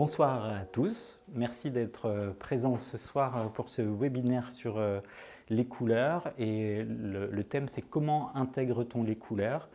Bonsoir à tous, merci d'être présents ce soir pour ce webinaire sur les couleurs et le thème c'est comment intègre-t-on les couleurs.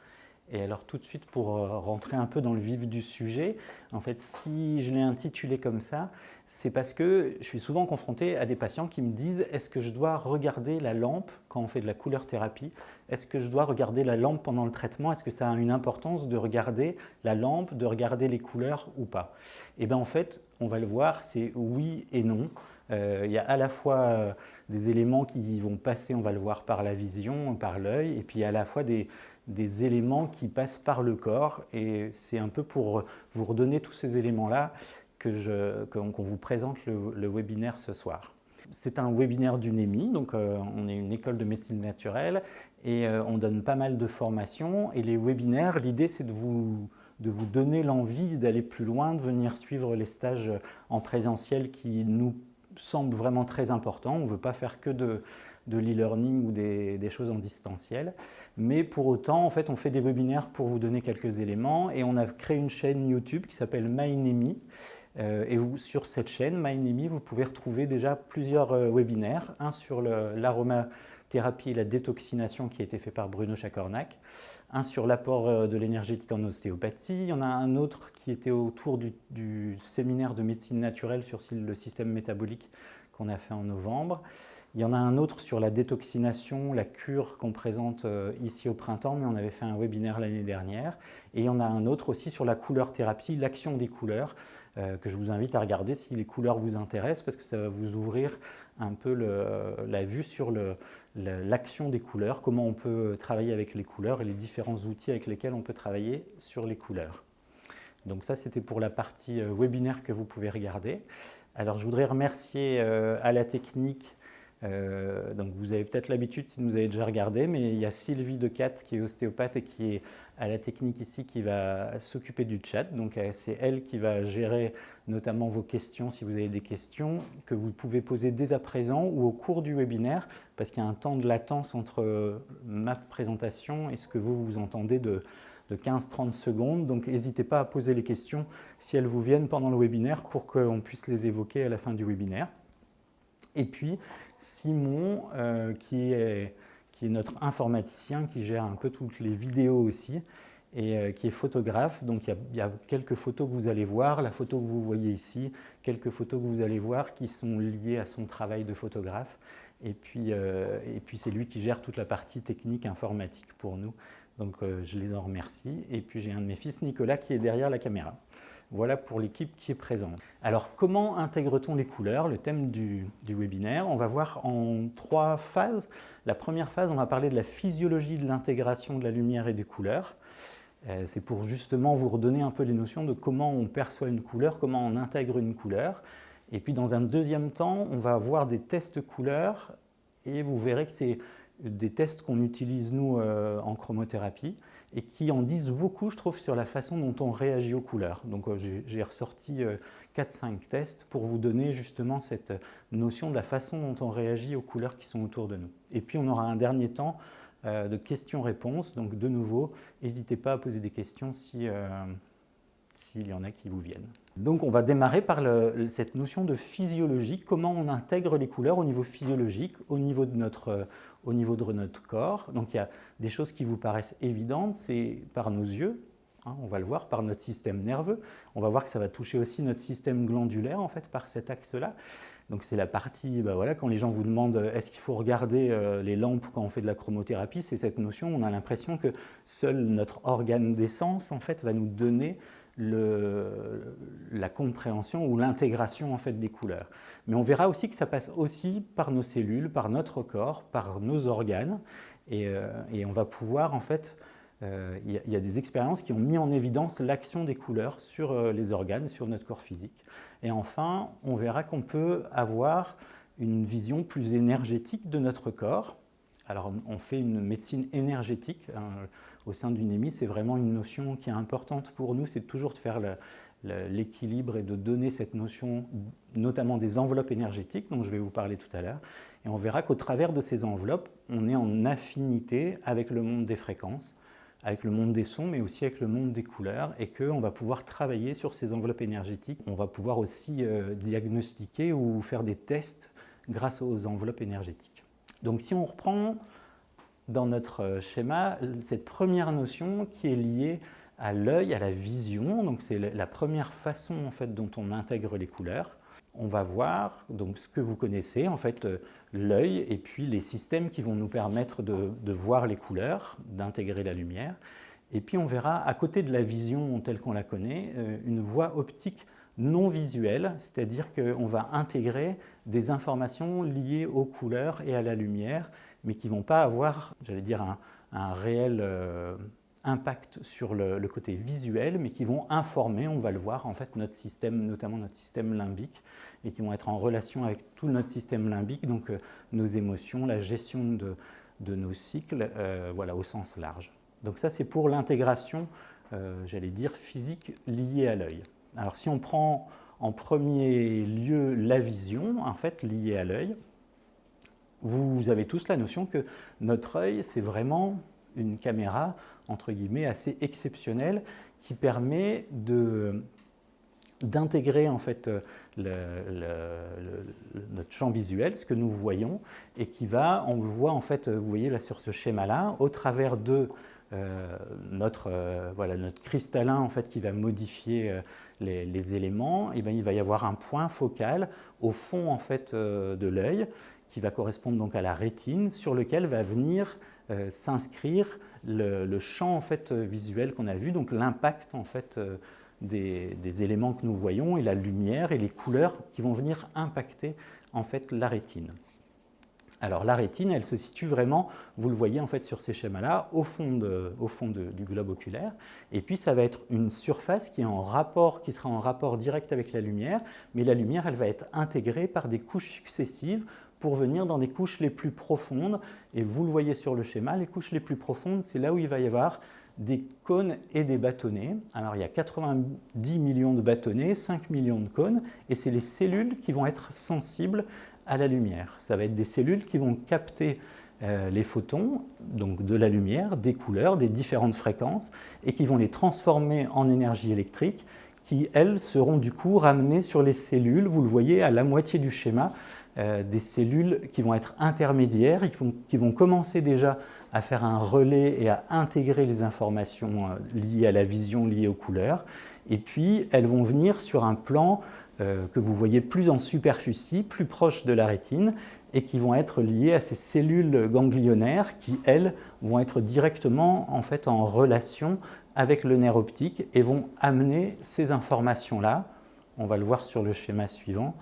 Et alors tout de suite pour rentrer un peu dans le vif du sujet, en fait si je l'ai intitulé comme ça, c'est parce que je suis souvent confronté à des patients qui me disent est-ce que je dois regarder la lampe quand on fait de la couleur thérapie? Est-ce que je dois regarder la lampe pendant le traitement? Est-ce que ça a une importance de regarder la lampe, de regarder les couleurs ou pas? Et bien en fait, on va le voir, c'est oui et non. Il y a à la fois des éléments qui vont passer, on va le voir, par la vision, par l'œil, et puis à la fois des éléments qui passent par le corps. Et c'est un peu pour vous redonner tous ces éléments-là qu'on vous présente le webinaire ce soir. C'est un webinaire d'UNEMI, donc on est une école de médecine naturelle et on donne pas mal de formations. Et les webinaires, l'idée c'est de vous donner l'envie d'aller plus loin, de venir suivre les stages en présentiel qui nous semblent vraiment très importants. On ne veut pas faire que de l'e-learning ou des choses en distanciel. Mais pour autant, en fait, on fait des webinaires pour vous donner quelques éléments et on a créé une chaîne YouTube qui s'appelle MyNemi. Et sur cette chaîne, MyNemi, vous pouvez retrouver déjà plusieurs webinaires. Un sur l'aromathérapie et la détoxination qui a été fait par Bruno Chacornac. Un sur l'apport de l'énergétique en ostéopathie. Il y en a un autre qui était autour du séminaire de médecine naturelle sur le système métabolique qu'on a fait en novembre. Il y en a un autre sur la détoxination, la cure qu'on présente ici au printemps, mais on avait fait un webinaire l'année dernière. Et il y en a un autre aussi sur la couleur thérapie, l'action des couleurs, que je vous invite à regarder si les couleurs vous intéressent, parce que ça va vous ouvrir un peu la vue sur l'action des couleurs, comment on peut travailler avec les couleurs et les différents outils avec lesquels on peut travailler sur les couleurs. Donc ça, c'était pour la partie webinaire que vous pouvez regarder. Alors, je voudrais remercier à la technique. Donc vous avez peut-être l'habitude si vous avez déjà regardé, mais il y a Sylvie Decat qui est ostéopathe et qui est à la technique ici qui va s'occuper du chat. Donc c'est elle qui va gérer notamment vos questions si vous avez des questions que vous pouvez poser dès à présent ou au cours du webinaire parce qu'il y a un temps de latence entre ma présentation et ce que vous entendez de 15-30 secondes. Donc n'hésitez pas à poser les questions si elles vous viennent pendant le webinaire pour qu'on puisse les évoquer à la fin du webinaire. Et puis Simon, qui est notre informaticien, qui gère un peu toutes les vidéos aussi, et qui est photographe. Donc il y a quelques photos que vous allez voir, la photo que vous voyez ici, quelques photos que vous allez voir qui sont liées à son travail de photographe. Et puis c'est lui qui gère toute la partie technique informatique pour nous. Donc je les en remercie. Et puis j'ai un de mes fils, Nicolas, qui est derrière la caméra. Voilà pour l'équipe qui est présente. Alors, comment intègre-t-on les couleurs? Le thème du webinaire. On va voir en 3 phases. La première phase, on va parler de la physiologie de l'intégration de la lumière et des couleurs. C'est pour justement vous redonner un peu les notions de comment on perçoit une couleur, comment on intègre une couleur. Et puis, dans un deuxième temps, on va voir des tests couleurs et vous verrez que c'est des tests qu'on utilise, nous, en chromothérapie et qui en disent beaucoup, je trouve, sur la façon dont on réagit aux couleurs. Donc j'ai ressorti 4-5 tests pour vous donner justement cette notion de la façon dont on réagit aux couleurs qui sont autour de nous. Et puis on aura un dernier temps de questions-réponses. Donc de nouveau, n'hésitez pas à poser des questions s'il y en a qui vous viennent. Donc on va démarrer par cette notion de physiologie, comment on intègre les couleurs au niveau physiologique, au niveau de notre corps. Donc il y a des choses qui vous paraissent évidentes, c'est par nos yeux, hein, on va le voir, par notre système nerveux. On va voir que ça va toucher aussi notre système glandulaire en fait par cet axe-là. Donc c'est la partie, voilà, quand les gens vous demandent est-ce qu'il faut regarder les lampes quand on fait de la chromothérapie, c'est cette notion, on a l'impression que seul notre organe d'essence en fait va nous donner la compréhension ou l'intégration en fait des couleurs. Mais on verra aussi que ça passe aussi par nos cellules, par notre corps, par nos organes, et on va pouvoir en fait, il y a des expériences qui ont mis en évidence l'action des couleurs sur les organes, sur notre corps physique. Et enfin, on verra qu'on peut avoir une vision plus énergétique de notre corps. Alors on fait une médecine énergétique, hein, au sein d'UNEMI, c'est vraiment une notion qui est importante pour nous, c'est toujours de faire l'équilibre et de donner cette notion, notamment des enveloppes énergétiques, dont je vais vous parler tout à l'heure. Et on verra qu'au travers de ces enveloppes, on est en affinité avec le monde des fréquences. avec le monde des sons, mais aussi avec le monde des couleurs, et qu'on va pouvoir travailler sur ces enveloppes énergétiques. On va pouvoir aussi diagnostiquer ou faire des tests grâce aux enveloppes énergétiques. Donc si on reprend dans notre schéma cette première notion qui est liée à l'œil, à la vision, donc c'est la première façon en fait, dont on intègre les couleurs. On va voir donc, ce que vous connaissez, en fait, l'œil et puis les systèmes qui vont nous permettre de voir les couleurs, d'intégrer la lumière. Et puis on verra à côté de la vision telle qu'on la connaît, une voie optique non visuelle, c'est-à-dire qu'on va intégrer des informations liées aux couleurs et à la lumière, mais qui ne vont pas avoir, j'allais dire, un réel impact sur le côté visuel, mais qui vont informer, on va le voir, en fait, notre système, notamment notre système limbique, et qui vont être en relation avec tout notre système limbique, donc nos émotions, la gestion de nos cycles, voilà, au sens large. Donc ça, c'est pour l'intégration, j'allais dire, physique liée à l'œil. Alors si on prend en premier lieu la vision, en fait, liée à l'œil, vous avez tous la notion que notre œil, c'est vraiment une caméra, entre guillemets, assez exceptionnelle qui permet d'intégrer en fait notre champ visuel, ce que nous voyons, et qui va, on voit en fait, vous voyez là sur ce schéma-là, au travers de notre cristallin en fait, qui va modifier les éléments, et bien, il va y avoir un point focal au fond en fait, de l'œil, qui va correspondre donc à la rétine, sur lequel va venir s'inscrire le champ en fait, visuel qu'on a vu, donc l'impact en fait, des éléments que nous voyons et la lumière et les couleurs qui vont venir impacter en fait, la rétine. Alors la rétine, elle se situe vraiment, vous le voyez en fait sur ces schémas-là, au fond du globe oculaire. Et puis ça va être une surface qui sera en rapport direct avec la lumière, mais la lumière, elle va être intégrée par des couches successives pour venir dans des couches les plus profondes. Et vous le voyez sur le schéma, les couches les plus profondes, c'est là où il va y avoir des cônes et des bâtonnets. Alors il y a 90 millions de bâtonnets, 5 millions de cônes, et c'est les cellules qui vont être sensibles à la lumière. Ça va être des cellules qui vont capter les photons, donc de la lumière, des couleurs, des différentes fréquences, et qui vont les transformer en énergie électrique, qui, elles, seront du coup ramenées sur les cellules, vous le voyez à la moitié du schéma, des cellules qui vont être intermédiaires et qui vont commencer déjà à faire un relais et à intégrer les informations liées à la vision, liées aux couleurs. Et puis, elles vont venir sur un plan que vous voyez plus en superficie, plus proche de la rétine, et qui vont être liées à ces cellules ganglionnaires qui, elles, vont être directement en fait, en relation avec le nerf optique et vont amener ces informations-là. On va le voir sur le schéma suivant.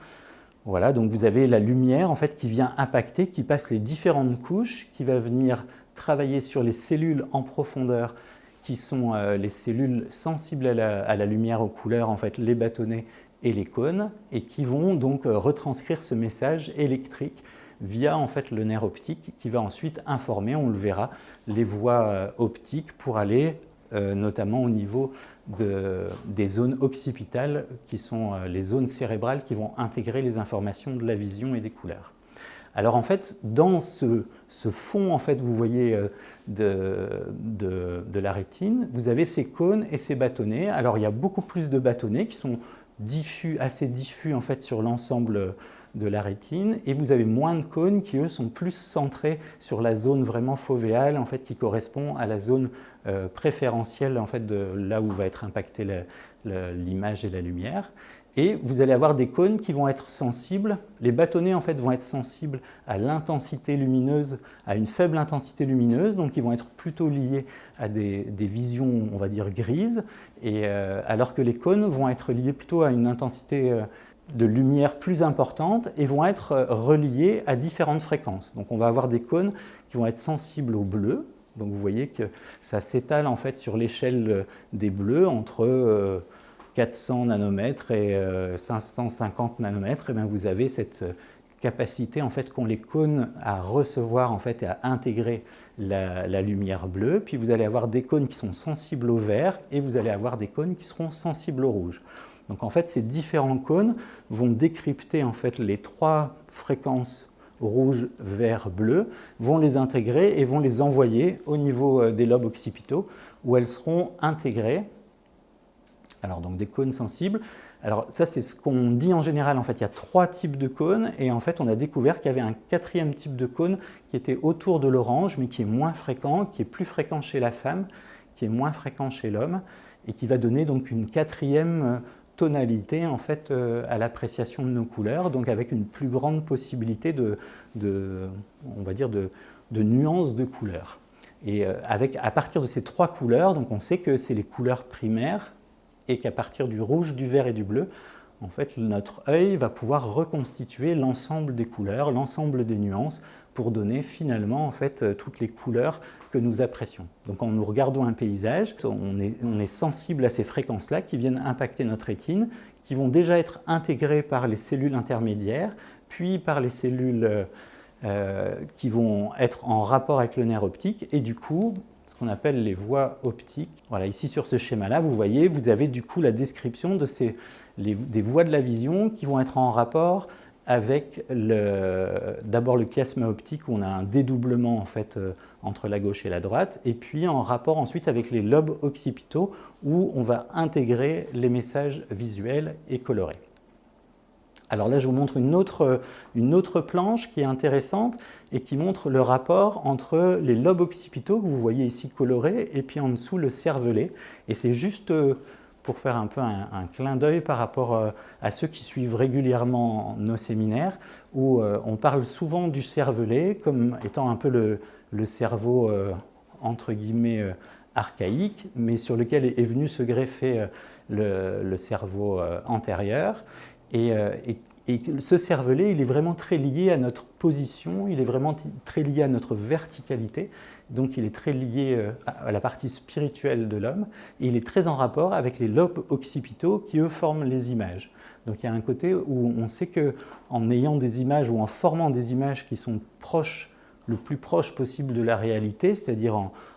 Voilà, donc vous avez la lumière en fait, qui vient impacter, qui passe les différentes couches, qui va venir travailler sur les cellules en profondeur, qui sont les cellules sensibles à la lumière, aux couleurs, en fait, les bâtonnets et les cônes, et qui vont donc retranscrire ce message électrique via en fait, le nerf optique, qui va ensuite informer, on le verra, les voies optiques pour aller notamment au niveau des zones occipitales, qui sont les zones cérébrales qui vont intégrer les informations de la vision et des couleurs. Alors en fait, dans ce fond, en fait, vous voyez de la rétine, vous avez ces cônes et ces bâtonnets. Alors il y a beaucoup plus de bâtonnets qui sont diffus, assez diffus en fait, sur l'ensemble de la rétine, et vous avez moins de cônes qui, eux, sont plus centrés sur la zone vraiment fovéale, en fait, qui correspond à la zone préférentielle, en fait, de là où va être impactée l'image et la lumière. Et vous allez avoir des cônes qui vont être sensibles, les bâtonnets en fait vont être sensibles à l'intensité lumineuse, à une faible intensité lumineuse, donc ils vont être plutôt liés à des visions, on va dire, grises, et, alors que les cônes vont être liés plutôt à une intensité de lumière plus importante et vont être reliés à différentes fréquences. Donc on va avoir des cônes qui vont être sensibles au bleu, donc vous voyez que ça s'étale en fait sur l'échelle des bleus entre 400 nanomètres et 550 nanomètres, et bien vous avez cette capacité en fait, qu'ont les cônes à recevoir en fait, et à intégrer la lumière bleue. Puis vous allez avoir des cônes qui sont sensibles au vert et vous allez avoir des cônes qui seront sensibles au rouge. Donc en fait, ces différents cônes vont décrypter en fait, les trois fréquences rouge, vert, bleu, vont les intégrer et vont les envoyer au niveau des lobes occipitaux où elles seront intégrées. Alors donc des cônes sensibles. Alors ça c'est ce qu'on dit en général, en fait il y a 3 types de cônes et en fait on a découvert qu'il y avait un 4e type de cône qui était autour de l'orange mais qui est moins fréquent, qui est plus fréquent chez la femme, qui est moins fréquent chez l'homme et qui va donner donc une 4e tonalité en fait à l'appréciation de nos couleurs, donc avec une plus grande possibilité on va dire de nuances de couleurs. Et à partir de ces 3 couleurs, donc on sait que c'est les couleurs primaires et qu'à partir du rouge, du vert et du bleu, en fait, notre œil va pouvoir reconstituer l'ensemble des couleurs, l'ensemble des nuances pour donner finalement en fait, toutes les couleurs que nous apprécions. Donc en nous regardant un paysage, on est sensible à ces fréquences-là qui viennent impacter notre rétine, qui vont déjà être intégrées par les cellules intermédiaires, puis par les cellules qui vont être en rapport avec le nerf optique, et du coup, ce qu'on appelle les voies optiques. Voilà, ici sur ce schéma-là, vous voyez, vous avez du coup la description de des voies de la vision qui vont être en rapport avec d'abord le chiasme optique où on a un dédoublement en fait, entre la gauche et la droite, et puis en rapport ensuite avec les lobes occipitaux où on va intégrer les messages visuels et colorés. Alors là, je vous montre une autre planche qui est intéressante et qui montre le rapport entre les lobes occipitaux, que vous voyez ici colorés, et puis en dessous le cervelet. Et c'est juste pour faire un peu un clin d'œil par rapport à ceux qui suivent régulièrement nos séminaires, où on parle souvent du cervelet comme étant un peu le cerveau, entre guillemets, archaïque, mais sur lequel est venu se greffer le cerveau antérieur. Et ce cervelet, il est vraiment très lié à notre position, il est vraiment très lié à notre verticalité, donc il est très lié à la partie spirituelle de l'homme, et il est très en rapport avec les lobes occipitaux qui, eux, forment les images. Donc il y a un côté où on sait qu'en ayant des images ou en formant des images qui sont proches, le plus proche possible de la réalité, c'est-à-dire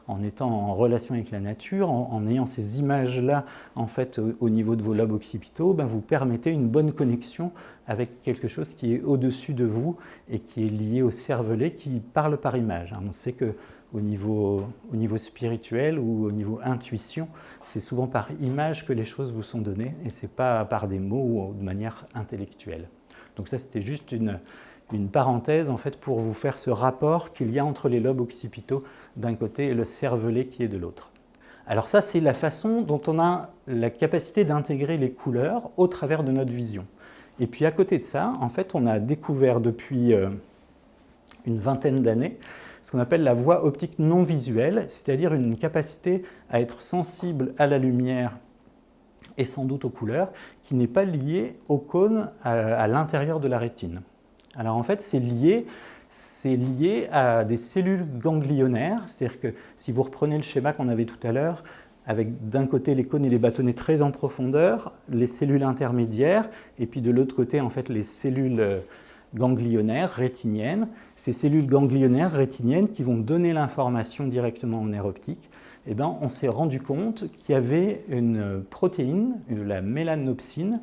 en étant en relation avec la nature, en ayant ces images-là en fait, au niveau de vos lobes occipitaux, ben, vous permettez une bonne connexion avec quelque chose qui est au-dessus de vous et qui est lié au cervelet qui parle par image. On sait qu'au niveau spirituel ou au niveau intuition, c'est souvent par image que les choses vous sont données et ce n'est pas par des mots ou de manière intellectuelle. Donc ça, c'était juste une parenthèse en fait, pour vous faire ce rapport qu'il y a entre les lobes occipitaux d'un côté et le cervelet qui est de l'autre. Alors ça, c'est la façon dont on a la capacité d'intégrer les couleurs au travers de notre vision. Et puis à côté de ça, en fait, on a découvert depuis une vingtaine d'années ce qu'on appelle la voie optique non visuelle, c'est-à-dire une capacité à être sensible à la lumière et sans doute aux couleurs, qui n'est pas liée au cône à l'intérieur de la rétine. Alors en fait, c'est lié à des cellules ganglionnaires, c'est-à-dire que si vous reprenez le schéma qu'on avait tout à l'heure, avec d'un côté les cônes et les bâtonnets très en profondeur, les cellules intermédiaires, et puis de l'autre côté, en fait, les cellules ganglionnaires rétiniennes, ces cellules ganglionnaires rétiniennes qui vont donner l'information directement au nerf optique, eh bien, on s'est rendu compte qu'il y avait une protéine, la mélanopsine,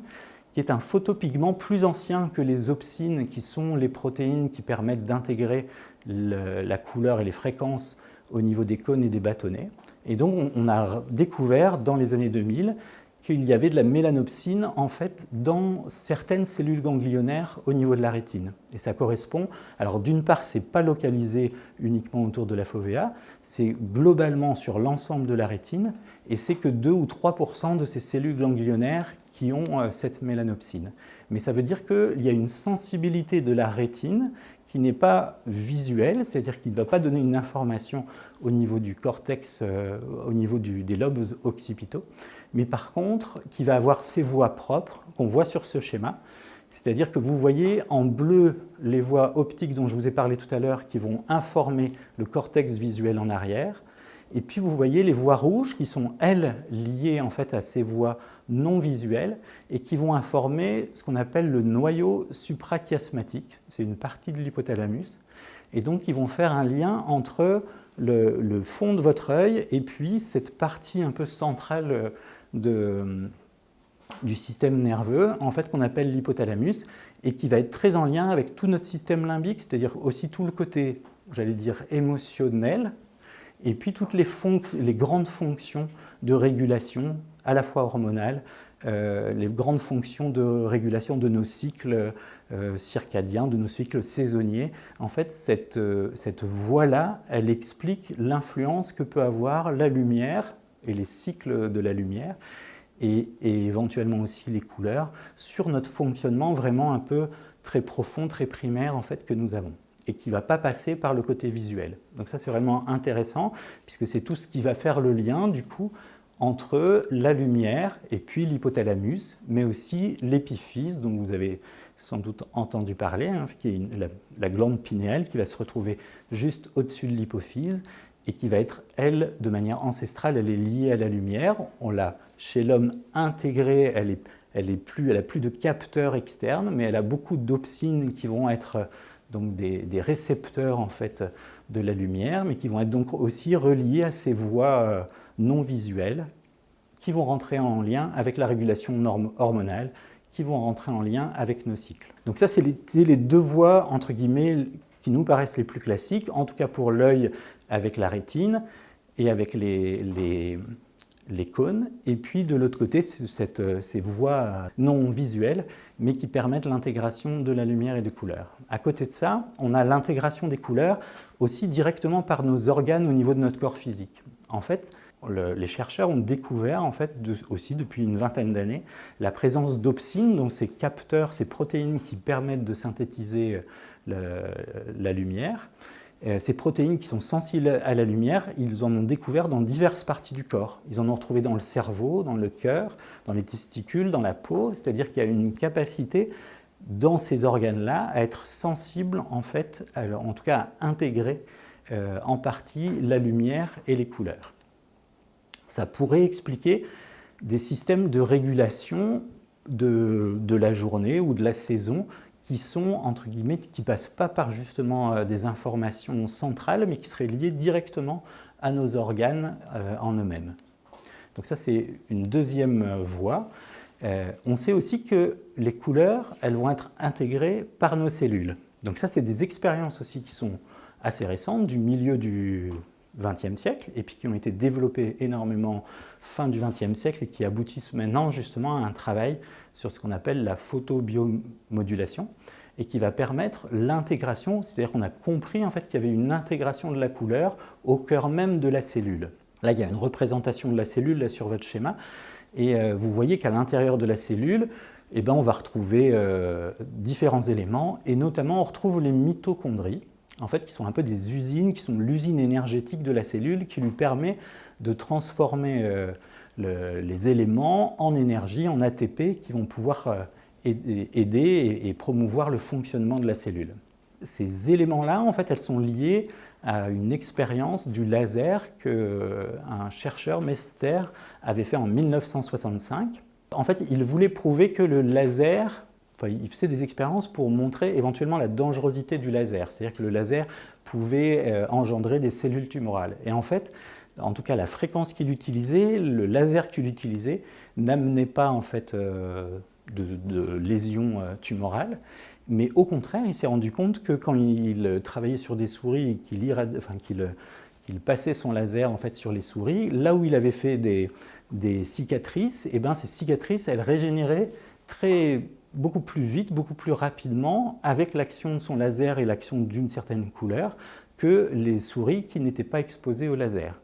qui est un photopigment plus ancien que les opsines, qui sont les protéines qui permettent d'intégrer la couleur et les fréquences au niveau des cônes et des bâtonnets. Et donc, on a découvert dans les années 2000 qu'il y avait de la mélanopsine en fait dans certaines cellules ganglionnaires au niveau de la rétine. Et ça correspond, alors d'une part, ce n'est pas localisé uniquement autour de la fovea, c'est globalement sur l'ensemble de la rétine, et c'est que 2 ou 3% de ces cellules ganglionnaires qui ont cette mélanopsine. Mais ça veut dire qu'il y a une sensibilité de la rétine qui n'est pas visuelle, c'est-à-dire qui ne va pas donner une information au niveau du cortex, au niveau des lobes occipitaux, mais par contre qui va avoir ses voies propres qu'on voit sur ce schéma. C'est-à-dire que vous voyez en bleu les voies optiques dont je vous ai parlé tout à l'heure qui vont informer le cortex visuel en arrière. Et puis vous voyez les voies rouges qui sont, elles, liées en fait à ces voies non visuelles et qui vont informer ce qu'on appelle le noyau suprachiasmatique. C'est une partie de l'hypothalamus. Et donc ils vont faire un lien entre le fond de votre œil et puis cette partie un peu centrale de du système nerveux, en fait, qu'on appelle l'hypothalamus, et qui va être très en lien avec tout notre système limbique, c'est-à-dire aussi tout le côté, j'allais dire, émotionnel, et puis toutes les grandes fonctions de régulation, à la fois hormonales, les grandes fonctions de régulation de nos cycles circadiens, de nos cycles saisonniers. En fait, cette voie-là, elle explique l'influence que peut avoir la lumière et les cycles de la lumière, et éventuellement aussi les couleurs, sur notre fonctionnement vraiment un peu très profond, très primaire en fait, que nous avons, et qui ne va pas passer par le côté visuel. Donc ça, c'est vraiment intéressant, puisque c'est tout ce qui va faire le lien, du coup, entre la lumière et puis l'hypothalamus, mais aussi l'épiphyse, dont vous avez sans doute entendu parler, hein, qui est la glande pinéale qui va se retrouver juste au-dessus de l'hypophyse et qui va être, elle, de manière ancestrale, elle est liée à la lumière. On l'a, chez l'homme, intégrée, elle a plus de capteurs externes, mais elle a beaucoup d'opsines qui vont être donc des récepteurs en fait, de la lumière, mais qui vont être donc aussi reliés à ces voies non visuelles, qui vont rentrer en lien avec la régulation hormonale, qui vont rentrer en lien avec nos cycles. Donc ça, c'est les deux voies, entre guillemets, qui nous paraissent les plus classiques, en tout cas pour l'œil avec la rétine et avec les cônes, et puis de l'autre côté, ces voies non visuelles, mais qui permettent l'intégration de la lumière et des couleurs. À côté de ça, on a l'intégration des couleurs aussi directement par nos organes au niveau de notre corps physique. En fait, les chercheurs ont découvert, en fait, aussi depuis une vingtaine d'années, la présence d'opsines, donc ces capteurs, ces protéines qui permettent de synthétiser la lumière. Ces protéines qui sont sensibles à la lumière, ils en ont découvert dans diverses parties du corps. Ils en ont retrouvé dans le cerveau, dans le cœur, dans les testicules, dans la peau, c'est-à-dire qu'il y a une capacité dans ces organes-là à être sensibles, en fait, en tout cas à intégrer en partie la lumière et les couleurs. Ça pourrait expliquer des systèmes de régulation de la journée ou de la saison qui sont, entre guillemets, qui ne passent pas par justement des informations centrales, mais qui seraient liées directement à nos organes en eux-mêmes. Donc ça, c'est une deuxième voie. On sait aussi que les couleurs, elles vont être intégrées par nos cellules. Donc ça, c'est des expériences aussi qui sont assez récentes, du milieu du XXe siècle, et puis qui ont été développées énormément fin du XXe siècle et qui aboutissent maintenant justement à un travail sur ce qu'on appelle la photobiomodulation et qui va permettre l'intégration, c'est-à-dire qu'on a compris en fait qu'il y avait une intégration de la couleur au cœur même de la cellule. Là, il y a une représentation de la cellule là, sur votre schéma, et vous voyez qu'à l'intérieur de la cellule, eh ben, on va retrouver différents éléments, et notamment on retrouve les mitochondries, en fait, qui sont un peu des usines, qui sont l'usine énergétique de la cellule, qui lui permet de transformer les éléments en énergie, en ATP, qui vont pouvoir aider et promouvoir le fonctionnement de la cellule. Ces éléments-là, en fait, elles sont liées à une expérience du laser qu'un chercheur, Mester, avait fait en 1965. En fait, il voulait prouver que le laser... Enfin, il faisait des expériences pour montrer éventuellement la dangerosité du laser, c'est-à-dire que le laser pouvait engendrer des cellules tumorales. Et en fait, en tout cas la fréquence qu'il utilisait, le laser qu'il utilisait, n'amenait pas en fait de lésions tumorales, mais au contraire, il s'est rendu compte que quand il travaillait sur des souris et qu'il passait son laser en fait sur les souris, là où il avait fait des cicatrices, et ben ces cicatrices, elles régénéraient beaucoup plus vite, beaucoup plus rapidement, avec l'action de son laser et l'action d'une certaine couleur, que les souris qui n'étaient pas exposées au laser.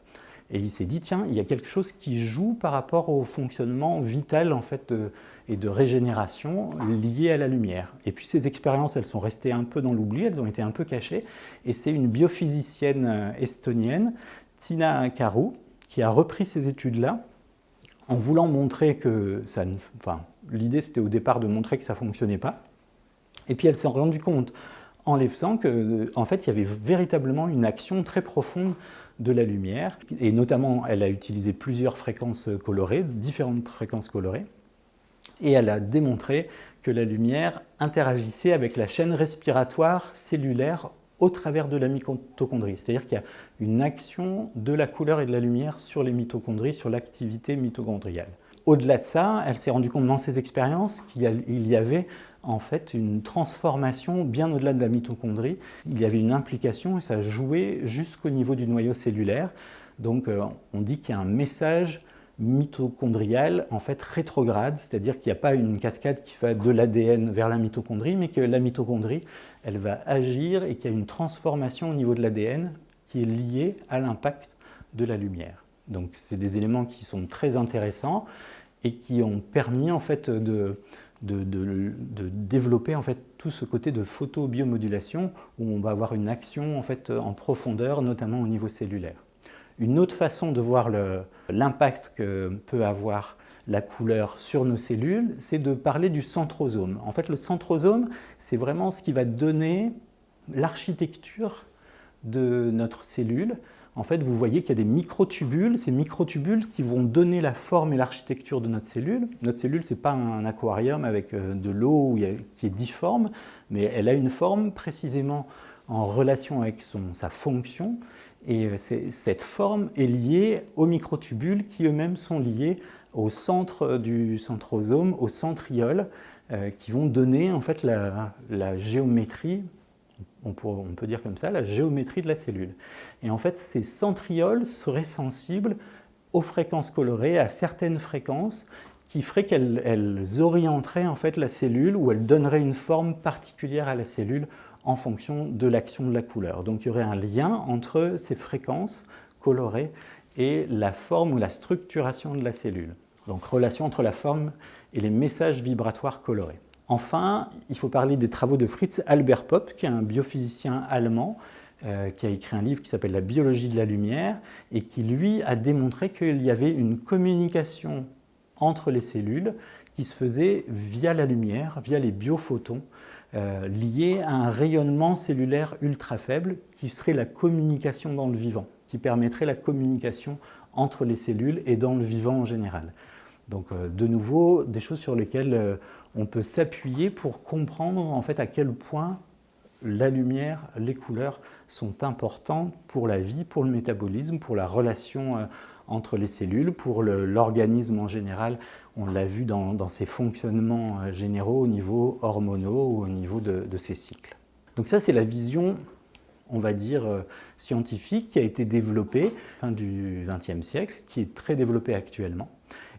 Et il s'est dit, tiens, il y a quelque chose qui joue par rapport au fonctionnement vital en fait, et de régénération lié à la lumière. Et puis ces expériences, elles sont restées un peu dans l'oubli, elles ont été un peu cachées, et c'est une biophysicienne estonienne, Tiina Karu, qui a repris ces études-là, en voulant montrer que ça ne... Enfin, l'idée, c'était au départ de montrer que ça ne fonctionnait pas. Et puis, elle s'est rendue compte, en les faisant, qu'en fait, il y avait véritablement une action très profonde de la lumière. Et notamment, elle a utilisé plusieurs fréquences colorées, différentes fréquences colorées. Et elle a démontré que la lumière interagissait avec la chaîne respiratoire cellulaire au travers de la mitochondrie. C'est-à-dire qu'il y a une action de la couleur et de la lumière sur les mitochondries, sur l'activité mitochondriale. au-delà de ça, elle s'est rendue compte dans ses expériences qu'il y avait en fait une transformation bien au-delà de la mitochondrie. Il y avait une implication et ça jouait jusqu'au niveau du noyau cellulaire. Donc on dit qu'il y a un message mitochondrial en fait rétrograde, c'est-à-dire qu'il n'y a pas une cascade qui va de l'ADN vers la mitochondrie, mais que la mitochondrie, elle va agir et qu'il y a une transformation au niveau de l'ADN qui est liée à l'impact de la lumière. Donc c'est des éléments qui sont très intéressants et qui ont permis en fait de développer en fait tout ce côté de photobiomodulation où on va avoir une action en fait en profondeur, notamment au niveau cellulaire. Une autre façon de voir l'impact que peut avoir la couleur sur nos cellules, c'est de parler du centrosome. En fait, le centrosome, c'est vraiment ce qui va donner l'architecture de notre cellule. En fait, vous voyez qu'il y a des microtubules, ces microtubules qui vont donner la forme et l'architecture de notre cellule. Notre cellule, ce n'est pas un aquarium avec de l'eau qui est difforme, mais elle a une forme précisément en relation avec sa fonction. Et cette forme est liée aux microtubules qui eux-mêmes sont liés au centre du centrosome, aux centrioles, qui vont donner en fait la géométrie, on peut dire comme ça, la géométrie de la cellule. Et en fait, ces centrioles seraient sensibles aux fréquences colorées, à certaines fréquences, qui feraient qu'elles orienteraient en fait la cellule ou elles donneraient une forme particulière à la cellule en fonction de l'action de la couleur. Donc il y aurait un lien entre ces fréquences colorées et la forme ou la structuration de la cellule. Donc relation entre la forme et les messages vibratoires colorés. Enfin, il faut parler des travaux de Fritz Albert Popp, qui est un biophysicien allemand, qui a écrit un livre qui s'appelle La biologie de la lumière, et qui, lui, a démontré qu'il y avait une communication entre les cellules qui se faisait via la lumière, via les biophotons, liés à un rayonnement cellulaire ultra faible, qui serait la communication dans le vivant, qui permettrait la communication entre les cellules et dans le vivant en général. Donc, de nouveau, des choses sur lesquelles on peut s'appuyer pour comprendre en fait à quel point la lumière, les couleurs sont importantes pour la vie, pour le métabolisme, pour la relation entre les cellules, pour l'organisme en général. On l'a vu dans ses fonctionnements généraux au niveau hormonaux ou au niveau de ses cycles. Donc ça, c'est la vision, on va dire, scientifique qui a été développée fin du XXe siècle, qui est très développée actuellement.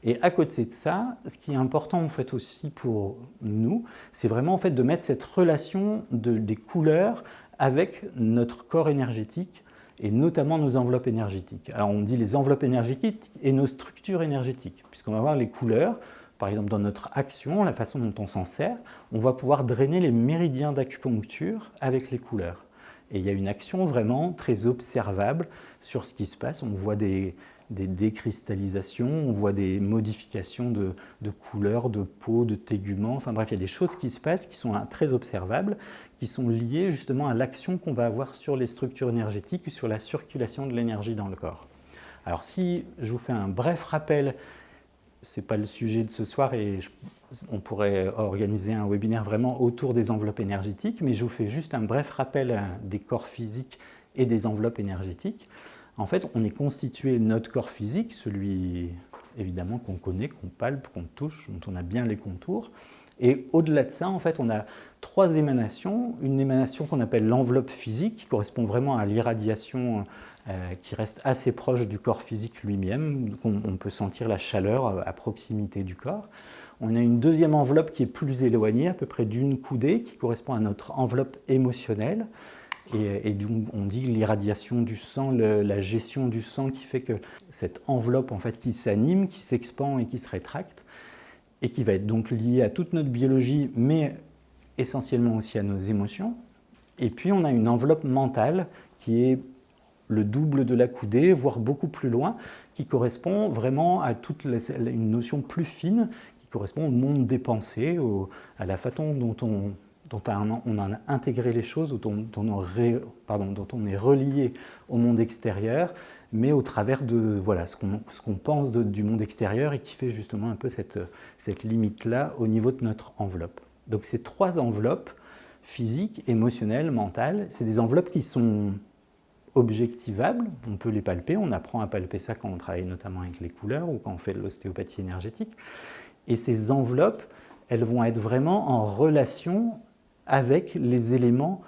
Et à côté de ça, ce qui est important en fait aussi pour nous, c'est vraiment en fait de mettre cette relation des couleurs avec notre corps énergétique et notamment nos enveloppes énergétiques. Alors on dit les enveloppes énergétiques et nos structures énergétiques, puisqu'on va voir les couleurs, par exemple dans notre action, la façon dont on s'en sert, on va pouvoir drainer les méridiens d'acupuncture avec les couleurs. Et il y a une action vraiment très observable sur ce qui se passe. On voit des décristallisations, on voit des modifications de couleurs, de peau, de téguments, enfin bref, il y a des choses qui se passent qui sont très observables, qui sont liées justement à l'action qu'on va avoir sur les structures énergétiques, sur la circulation de l'énergie dans le corps. Alors si je vous fais un bref rappel, ce n'est pas le sujet de ce soir et on pourrait organiser un webinaire vraiment autour des enveloppes énergétiques, mais je vous fais juste un bref rappel des corps physiques et des enveloppes énergétiques. En fait, on est constitué de notre corps physique, celui évidemment qu'on connaît, qu'on palpe, qu'on touche, dont on a bien les contours. Et au-delà de ça, en fait, on a trois émanations. Une émanation qu'on appelle l'enveloppe physique, qui correspond vraiment à l'irradiation qui reste assez proche du corps physique lui-même. On peut sentir la chaleur à proximité du corps. On a une deuxième enveloppe qui est plus éloignée, à peu près d'une coudée, qui correspond à notre enveloppe émotionnelle. Et donc on dit l'irradiation du sang, la gestion du sang qui fait que cette enveloppe en fait, qui s'anime, qui s'expand et qui se rétracte, et qui va être donc liée à toute notre biologie, mais essentiellement aussi à nos émotions. Et puis on a une enveloppe mentale qui est le double de la coudée, voire beaucoup plus loin, qui correspond vraiment à une notion plus fine, qui correspond au monde des pensées, à la façon dont on a intégré les choses, dont on est relié au monde extérieur, mais au travers de voilà, ce qu'on pense du monde extérieur et qui fait justement un peu cette limite-là au niveau de notre enveloppe. Donc ces trois enveloppes, physiques, émotionnelles, mentales, c'est des enveloppes qui sont objectivables, on peut les palper, on apprend à palper ça quand on travaille notamment avec les couleurs ou quand on fait de l'ostéopathie énergétique. Et ces enveloppes, elles vont être vraiment en relation avec les éléments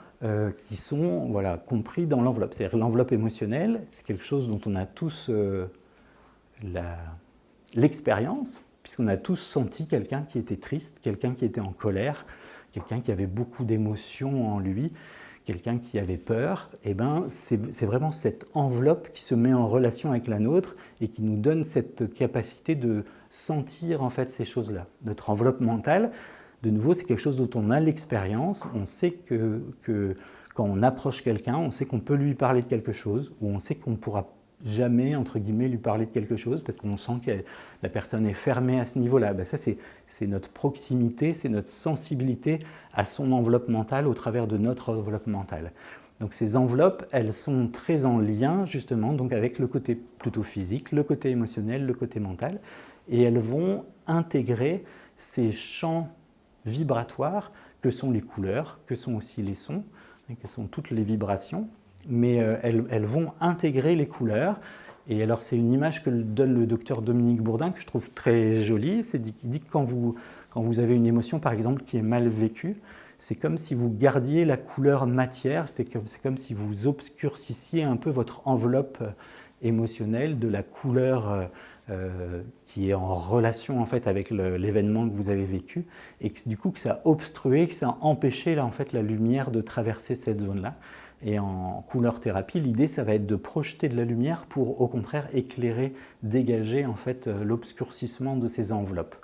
qui sont compris dans l'enveloppe. C'est-à-dire l'enveloppe émotionnelle, c'est quelque chose dont on a tous l'expérience, puisqu'on a tous senti quelqu'un qui était triste, quelqu'un qui était en colère, quelqu'un qui avait beaucoup d'émotions en lui, quelqu'un qui avait peur. Et c'est vraiment cette enveloppe qui se met en relation avec la nôtre et qui nous donne cette capacité de sentir en fait ces choses-là. Notre enveloppe mentale, de nouveau, c'est quelque chose dont on a l'expérience. On sait que quand on approche quelqu'un, on sait qu'on peut lui parler de quelque chose, ou on sait qu'on ne pourra jamais, entre guillemets, lui parler de quelque chose, parce qu'on sent que la personne est fermée à ce niveau-là. Ça, c'est notre proximité, c'est notre sensibilité à son enveloppe mentale au travers de notre enveloppe mentale. Donc ces enveloppes, elles sont très en lien, justement, donc avec le côté plutôt physique, le côté émotionnel, le côté mental, et elles vont intégrer ces champs vibratoires que sont les couleurs, que sont aussi les sons, que sont toutes les vibrations, mais elles vont intégrer les couleurs. Et alors c'est une image que donne le docteur Dominique Bourdin que je trouve très jolie. Il dit que quand vous avez une émotion par exemple qui est mal vécue, c'est comme si vous gardiez la couleur matière, c'est comme si vous obscurcissiez un peu votre enveloppe émotionnelle de la couleur qui est en relation en fait avec l'événement que vous avez vécu, et que, du coup que ça a obstrué, que ça a empêché là, en fait, la lumière de traverser cette zone-là. Et en couleur thérapie, l'idée ça va être de projeter de la lumière pour au contraire éclairer, dégager en fait l'obscurcissement de ces enveloppes.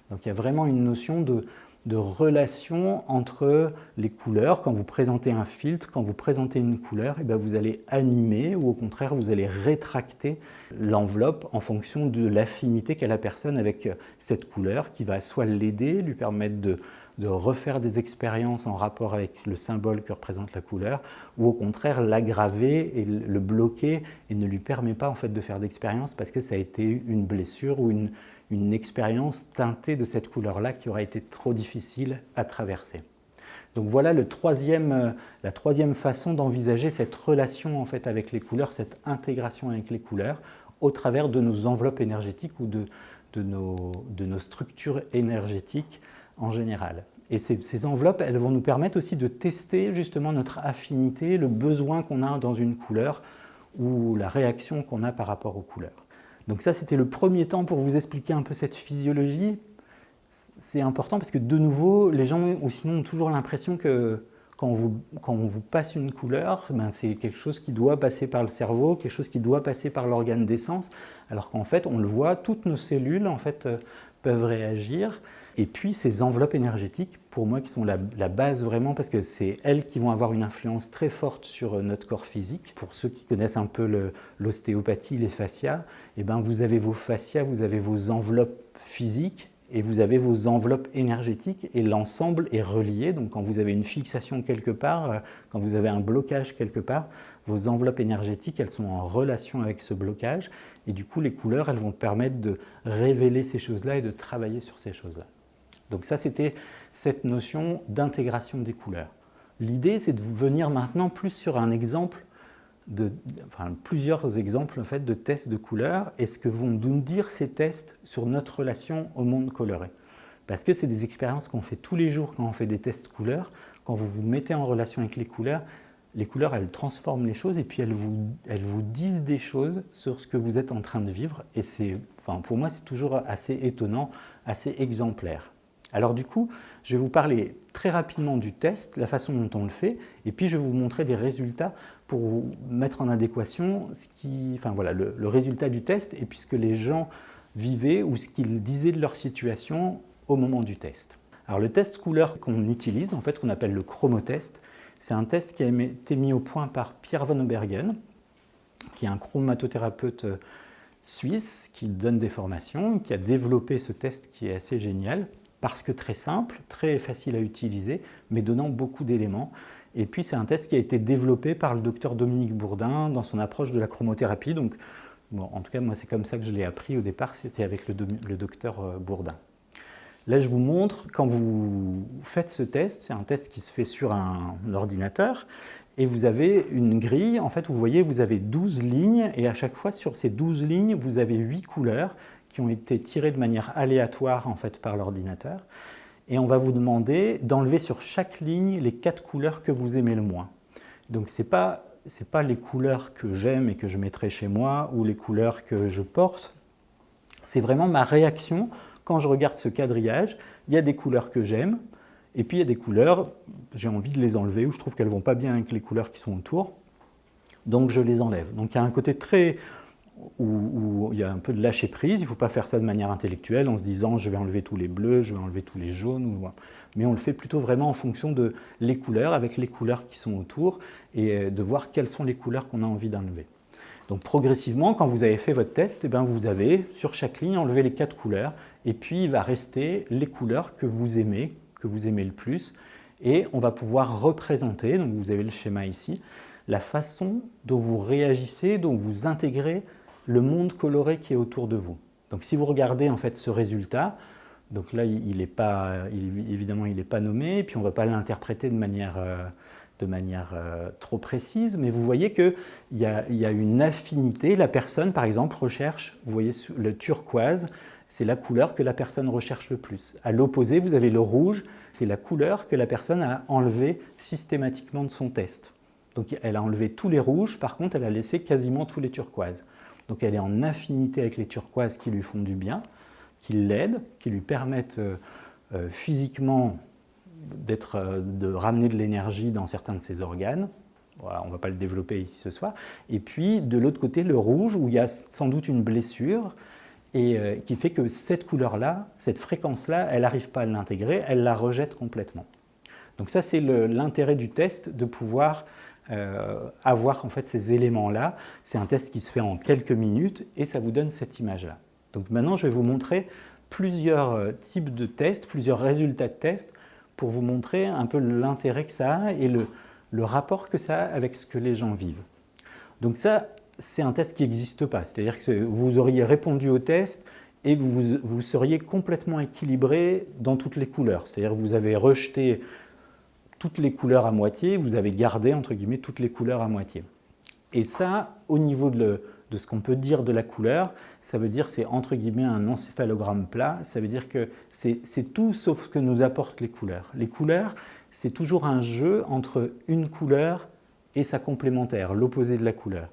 Donc il y a vraiment une notion de relation entre les couleurs. Quand vous présentez un filtre, quand vous présentez une couleur, vous allez animer ou au contraire vous allez rétracter l'enveloppe en fonction de l'affinité qu'a la personne avec cette couleur, qui va soit l'aider, lui permettre de refaire des expériences en rapport avec le symbole que représente la couleur, ou au contraire l'aggraver et le bloquer et ne lui permet pas en fait de faire d'expérience parce que ça a été une blessure ou une expérience teintée de cette couleur-là qui aura été trop difficile à traverser. Donc voilà la troisième façon d'envisager cette relation en fait avec les couleurs, cette intégration avec les couleurs au travers de nos enveloppes énergétiques ou de nos structures énergétiques en général. Et ces enveloppes, elles vont nous permettre aussi de tester justement notre affinité, le besoin qu'on a dans une couleur ou la réaction qu'on a par rapport aux couleurs. Donc ça, c'était le premier temps pour vous expliquer un peu cette physiologie. C'est important parce que de nouveau, les gens ou sinon ont toujours l'impression que quand on vous passe une couleur, c'est quelque chose qui doit passer par le cerveau, quelque chose qui doit passer par l'organe d'essence, alors qu'en fait, on le voit, toutes nos cellules en fait, peuvent réagir. Et puis ces enveloppes énergétiques, pour moi, qui sont la base vraiment, parce que c'est elles qui vont avoir une influence très forte sur notre corps physique. Pour ceux qui connaissent un peu l'ostéopathie, les fascias, vous avez vos fascias, vous avez vos enveloppes physiques, et vous avez vos enveloppes énergétiques, et l'ensemble est relié. Donc quand vous avez une fixation quelque part, quand vous avez un blocage quelque part, vos enveloppes énergétiques, elles sont en relation avec ce blocage, et du coup les couleurs, elles vont permettre de révéler ces choses-là et de travailler sur ces choses-là. Donc ça, c'était cette notion d'intégration des couleurs. L'idée, c'est de venir maintenant plus sur un exemple, plusieurs exemples en fait, de tests de couleurs, et ce que vont nous dire ces tests sur notre relation au monde coloré. Parce que c'est des expériences qu'on fait tous les jours quand on fait des tests couleurs. Quand vous vous mettez en relation avec les couleurs, elles transforment les choses et puis elles vous disent des choses sur ce que vous êtes en train de vivre. Et pour moi, c'est toujours assez étonnant, assez exemplaire. Alors du coup, je vais vous parler très rapidement du test, la façon dont on le fait, et puis je vais vous montrer des résultats pour vous mettre en adéquation le résultat du test et puis ce que les gens vivaient ou ce qu'ils disaient de leur situation au moment du test. Alors le test couleur qu'on utilise, en fait, qu'on appelle le chromotest, c'est un test qui a été mis au point par Pierre Van Obergen, qui est un chromatothérapeute suisse qui donne des formations, qui a développé ce test qui est assez génial, parce que très simple, très facile à utiliser, mais donnant beaucoup d'éléments. Et puis c'est un test qui a été développé par le docteur Dominique Bourdin dans son approche de la chromothérapie. Donc, en tout cas, moi c'est comme ça que je l'ai appris au départ, c'était avec le docteur Bourdin. Là, je vous montre, quand vous faites ce test, c'est un test qui se fait sur un ordinateur, et vous avez une grille. En fait, vous voyez, vous avez 12 lignes, et à chaque fois, sur ces 12 lignes, vous avez 8 couleurs qui ont été tirées de manière aléatoire en fait, par l'ordinateur. Et on va vous demander d'enlever sur chaque ligne les 4 couleurs que vous aimez le moins. Donc, ce n'est pas les couleurs que j'aime et que je mettrai chez moi, ou les couleurs que je porte. C'est vraiment ma réaction quand je regarde ce quadrillage. Il y a des couleurs que j'aime, et puis il y a des couleurs, j'ai envie de les enlever, ou je trouve qu'elles ne vont pas bien avec les couleurs qui sont autour, donc je les enlève. Donc il y a un côté très... où il y a un peu de lâcher prise, il ne faut pas faire ça de manière intellectuelle en se disant je vais enlever tous les bleus, je vais enlever tous les jaunes, mais on le fait plutôt vraiment en fonction de les couleurs, avec les couleurs qui sont autour, et de voir quelles sont les couleurs qu'on a envie d'enlever. Donc progressivement, quand vous avez fait votre test, eh bien, vous avez sur chaque ligne enlevé les 4 couleurs, et puis il va rester les couleurs que vous aimez le plus, et on va pouvoir représenter, donc vous avez le schéma ici, la façon dont vous réagissez, dont vous intégrez le monde coloré qui est autour de vous. Donc si vous regardez en fait ce résultat, donc là évidemment il n'est pas nommé, et puis on ne va pas l'interpréter de manière trop précise, mais vous voyez qu'il y a une affinité. La personne par exemple recherche, vous voyez le turquoise, c'est la couleur que la personne recherche le plus. À l'opposé, vous avez le rouge, c'est la couleur que la personne a enlevée systématiquement de son test. Donc elle a enlevé tous les rouges, par contre elle a laissé quasiment tous les turquoises. Donc elle est en affinité avec les turquoises qui lui font du bien, qui l'aident, qui lui permettent physiquement de ramener de l'énergie dans certains de ses organes. Voilà, on ne va pas le développer ici ce soir. Et puis de l'autre côté, le rouge, où il y a sans doute une blessure, et qui fait que cette couleur-là, cette fréquence-là, elle n'arrive pas à l'intégrer, elle la rejette complètement. Donc ça, c'est l'intérêt du test, de pouvoir avoir en fait ces éléments-là. C'est un test qui se fait en quelques minutes, et ça vous donne cette image-là. Donc maintenant, je vais vous montrer plusieurs types de tests, plusieurs résultats de tests, pour vous montrer un peu l'intérêt que ça a et le rapport que ça a avec ce que les gens vivent. Donc ça, c'est un test qui n'existe pas. C'est-à-dire que vous auriez répondu au test et vous seriez complètement équilibré dans toutes les couleurs. C'est-à-dire que vous avez rejeté toutes les couleurs à moitié, vous avez gardé, entre guillemets, toutes les couleurs à moitié. Et ça, au niveau de ce qu'on peut dire de la couleur, ça veut dire c'est entre guillemets un encéphalogramme plat, ça veut dire que c'est tout sauf ce que nous apportent les couleurs. Les couleurs, c'est toujours un jeu entre une couleur et sa complémentaire, l'opposé de la couleur.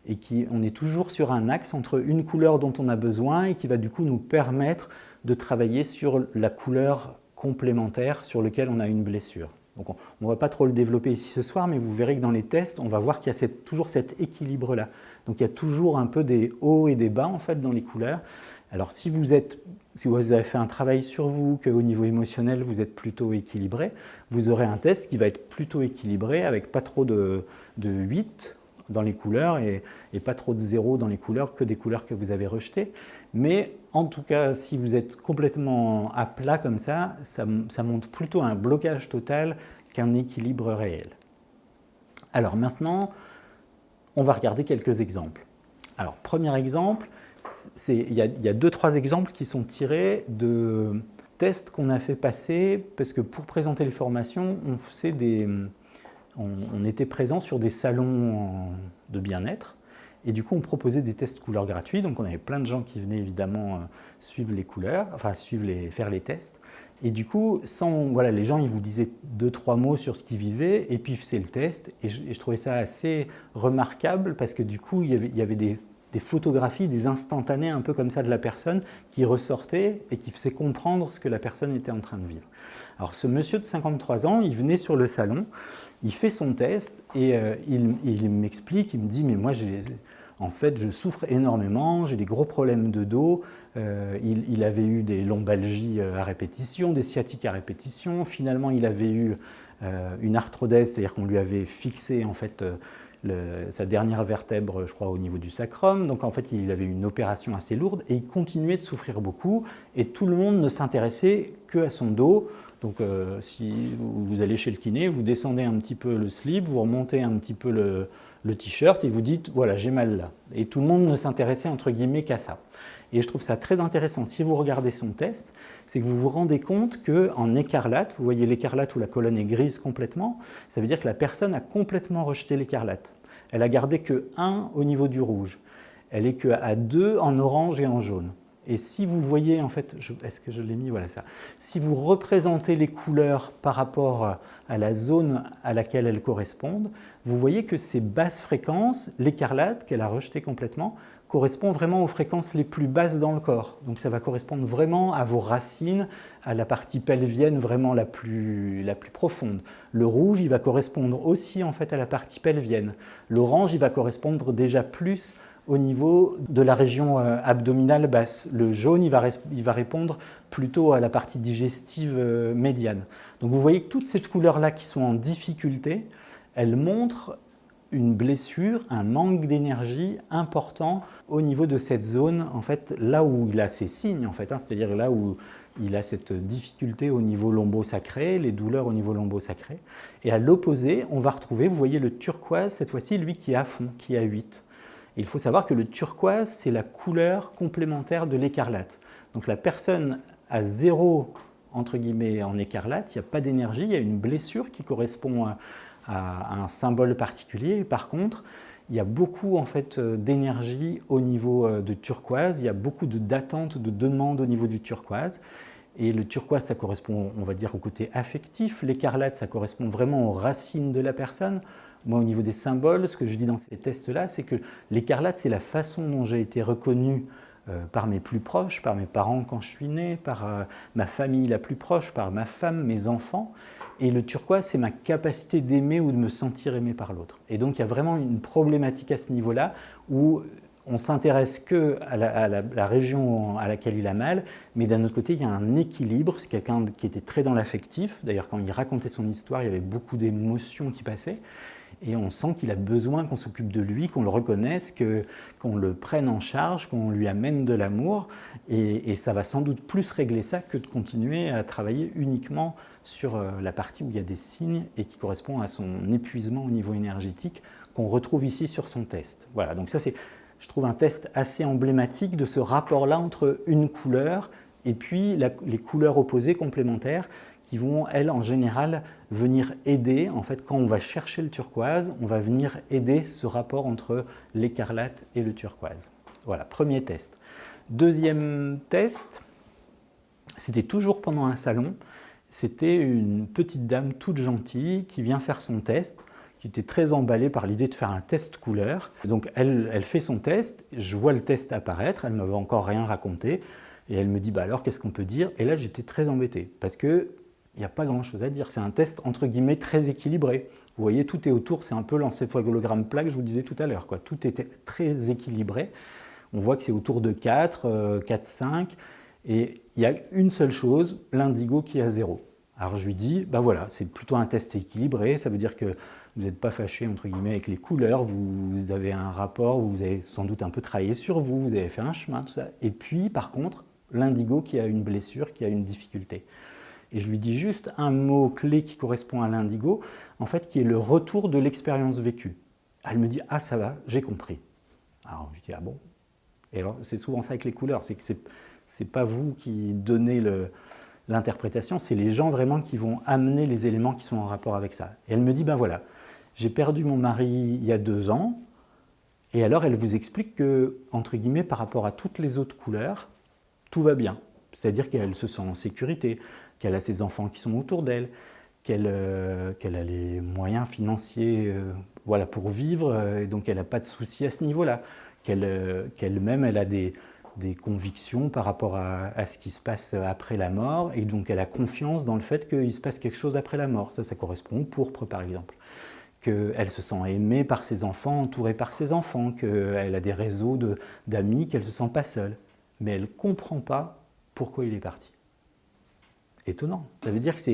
Et on est toujours sur un axe entre une couleur dont on a besoin et qui va du coup nous permettre de travailler sur la couleur complémentaire sur laquelle on a une blessure. Donc on ne va pas trop le développer ici ce soir, mais vous verrez que dans les tests, on va voir qu'il y a toujours cet équilibre-là. Donc il y a toujours un peu des hauts et des bas en fait dans les couleurs. Alors si vous avez fait un travail sur vous, qu'au niveau émotionnel vous êtes plutôt équilibré, vous aurez un test qui va être plutôt équilibré avec pas trop de 8 dans les couleurs et pas trop de 0 dans les couleurs, que des couleurs que vous avez rejetées. Mais en tout cas, si vous êtes complètement à plat comme ça montre plutôt un blocage total qu'un équilibre réel. Alors maintenant, on va regarder quelques exemples. Alors, premier exemple, il y a 2-3 exemples qui sont tirés de tests qu'on a fait passer, parce que pour présenter les formations, on était présent sur des salons de bien-être, et du coup on proposait des tests couleurs gratuits, donc on avait plein de gens qui venaient évidemment suivre les couleurs, enfin faire les tests, et du coup les gens ils vous disaient 2-3 mots sur ce qu'ils vivaient, et puis c'est le test, et je trouvais ça assez remarquable, parce que du coup il y avait des photographies, des instantanés un peu comme ça de la personne qui ressortaient et qui faisaient comprendre ce que la personne était en train de vivre. Alors ce monsieur de 53 ans, il venait sur le salon, il fait son test et il m'explique, il me dit « mais moi en fait je souffre énormément, j'ai des gros problèmes de dos ». Il avait eu des lombalgies à répétition, des sciatiques à répétition, finalement il avait eu une arthrodèse, c'est-à-dire qu'on lui avait fixé en fait sa dernière vertèbre, je crois, au niveau du sacrum. Donc en fait, il avait une opération assez lourde et il continuait de souffrir beaucoup. Et tout le monde ne s'intéressait qu'à son dos. Donc si vous allez chez le kiné, vous descendez un petit peu le slip, vous remontez un petit peu le t-shirt et vous dites « voilà, j'ai mal là ». Et tout le monde ne s'intéressait entre guillemets qu'à ça. Et je trouve ça très intéressant, si vous regardez son test, c'est que vous vous rendez compte qu'en écarlate, vous voyez l'écarlate où la colonne est grise complètement, ça veut dire que la personne a complètement rejeté l'écarlate. Elle a gardé que 1 au niveau du rouge. Elle est qu'à 2 en orange et en jaune. Et si vous voyez, en fait, est-ce que je l'ai mis? Voilà ça. Si vous représentez les couleurs par rapport à la zone à laquelle elles correspondent, vous voyez que ces basses fréquences, l'écarlate, qu'elle a rejeté complètement, correspond vraiment aux fréquences les plus basses dans le corps. Donc ça va correspondre vraiment à vos racines, à la partie pelvienne vraiment la plus profonde. Le rouge, il va correspondre aussi en fait à la partie pelvienne. L'orange, il va correspondre déjà plus au niveau de la région abdominale basse. Le jaune, il va répondre plutôt à la partie digestive médiane. Donc vous voyez que toutes ces couleurs-là qui sont en difficulté, elles montrent une blessure, un manque d'énergie important au niveau de cette zone, en fait, là où il a ses signes, en fait, c'est-à-dire là où il a cette difficulté au niveau lombo-sacré, les douleurs au niveau lombo-sacré. Et à l'opposé, on va retrouver, vous voyez le turquoise, cette fois-ci, lui qui est à fond, qui est à 8. Et il faut savoir que le turquoise, c'est la couleur complémentaire de l'écarlate. Donc la personne à 0, entre guillemets, en écarlate, il n'y a pas d'énergie, il y a une blessure qui correspond à un symbole particulier. Par contre, il y a beaucoup en fait, d'énergie au niveau de turquoise, il y a beaucoup d'attentes, de demandes au niveau du turquoise. Et le turquoise, ça correspond, on va dire, au côté affectif. L'écarlate, ça correspond vraiment aux racines de la personne. Moi, au niveau des symboles, ce que je dis dans ces tests-là, c'est que l'écarlate, c'est la façon dont j'ai été reconnu par mes plus proches, par mes parents quand je suis né, par ma famille la plus proche, par ma femme, mes enfants. Et le turquoise, c'est ma capacité d'aimer ou de me sentir aimé par l'autre. Et donc, il y a vraiment une problématique à ce niveau-là où on s'intéresse qu'à la région à laquelle il a mal, mais d'un autre côté, il y a un équilibre. C'est quelqu'un qui était très dans l'affectif. D'ailleurs, quand il racontait son histoire, il y avait beaucoup d'émotions qui passaient. Et on sent qu'il a besoin qu'on s'occupe de lui, qu'on le reconnaisse, qu'on le prenne en charge, qu'on lui amène de l'amour. Et ça va sans doute plus régler ça que de continuer à travailler uniquement sur la partie où il y a des signes et qui correspond à son épuisement au niveau énergétique qu'on retrouve ici sur son test. Voilà, donc ça c'est, je trouve, un test assez emblématique de ce rapport-là entre une couleur et puis les couleurs opposées complémentaires qui vont, elles, en général, venir aider. En fait, quand on va chercher le turquoise, on va venir aider ce rapport entre l'écarlate et le turquoise. Voilà, premier test. Deuxième test, c'était toujours pendant un salon. C'était une petite dame toute gentille qui vient faire son test, qui était très emballée par l'idée de faire un test couleur. Donc elle fait son test, je vois le test apparaître, elle ne m'avait encore rien raconté, et elle me dit bah alors qu'est-ce qu'on peut dire? Et là j'étais très embêté, parce que il n'y a pas grand-chose à dire. C'est un test, entre guillemets, très équilibré. Vous voyez, tout est autour, c'est un peu l'encéphalogramme plat que je vous disais tout à l'heure. Tout était très équilibré. On voit que c'est autour de 4, 4, 5. Et il y a une seule chose, l'indigo qui est à 0. Alors je lui dis, bah voilà, c'est plutôt un test équilibré. Ça veut dire que vous n'êtes pas fâché, entre guillemets, avec les couleurs. Vous avez un rapport, vous avez sans doute un peu travaillé sur vous, vous avez fait un chemin, tout ça. Et puis, par contre, l'indigo qui a une blessure, qui a une difficulté. Et je lui dis juste un mot clé qui correspond à l'indigo, en fait, qui est le retour de l'expérience vécue. Elle me dit « Ah, ça va, j'ai compris ». Alors, je dis « Ah bon ?» Et alors, c'est souvent ça avec les couleurs, c'est que c'est pas vous qui donnez l'interprétation, c'est les gens vraiment qui vont amener les éléments qui sont en rapport avec ça. Et elle me dit « Ben voilà, j'ai perdu mon mari il y a 2 ans, et alors elle vous explique que, entre guillemets, par rapport à toutes les autres couleurs, tout va bien. C'est-à-dire qu'elle se sent en sécurité, qu'elle a ses enfants qui sont autour d'elle, qu'elle a les moyens financiers voilà, pour vivre, et donc elle n'a pas de soucis à ce niveau-là, qu'elle-même elle a des convictions par rapport à ce qui se passe après la mort, et donc elle a confiance dans le fait qu'il se passe quelque chose après la mort. Ça correspond au pourpre, par exemple. Qu'elle se sent aimée par ses enfants, entourée par ses enfants, qu'elle a des réseaux d'amis, qu'elle ne se sent pas seule. Mais elle ne comprend pas pourquoi il est parti. Étonnant. Ça veut dire que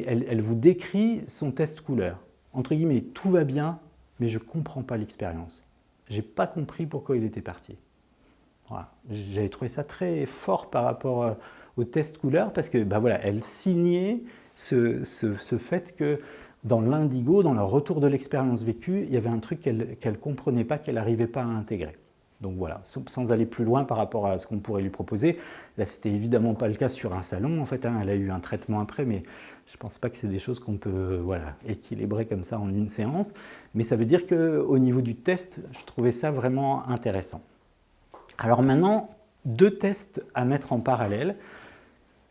elle vous décrit son test couleur. Entre guillemets, tout va bien, mais je ne comprends pas l'expérience. Je n'ai pas compris pourquoi il était parti. Voilà. J'avais trouvé ça très fort par rapport au test couleur parce que voilà, elle signait ce fait que dans l'indigo, dans le retour de l'expérience vécue, il y avait un truc qu'elle ne comprenait pas, qu'elle n'arrivait pas à intégrer. Donc voilà, sans aller plus loin par rapport à ce qu'on pourrait lui proposer. Là, c'était évidemment pas le cas sur un salon, en fait, hein, elle a eu un traitement après, mais je ne pense pas que c'est des choses qu'on peut équilibrer comme ça en une séance. Mais ça veut dire qu'au niveau du test, je trouvais ça vraiment intéressant. Alors maintenant, 2 tests à mettre en parallèle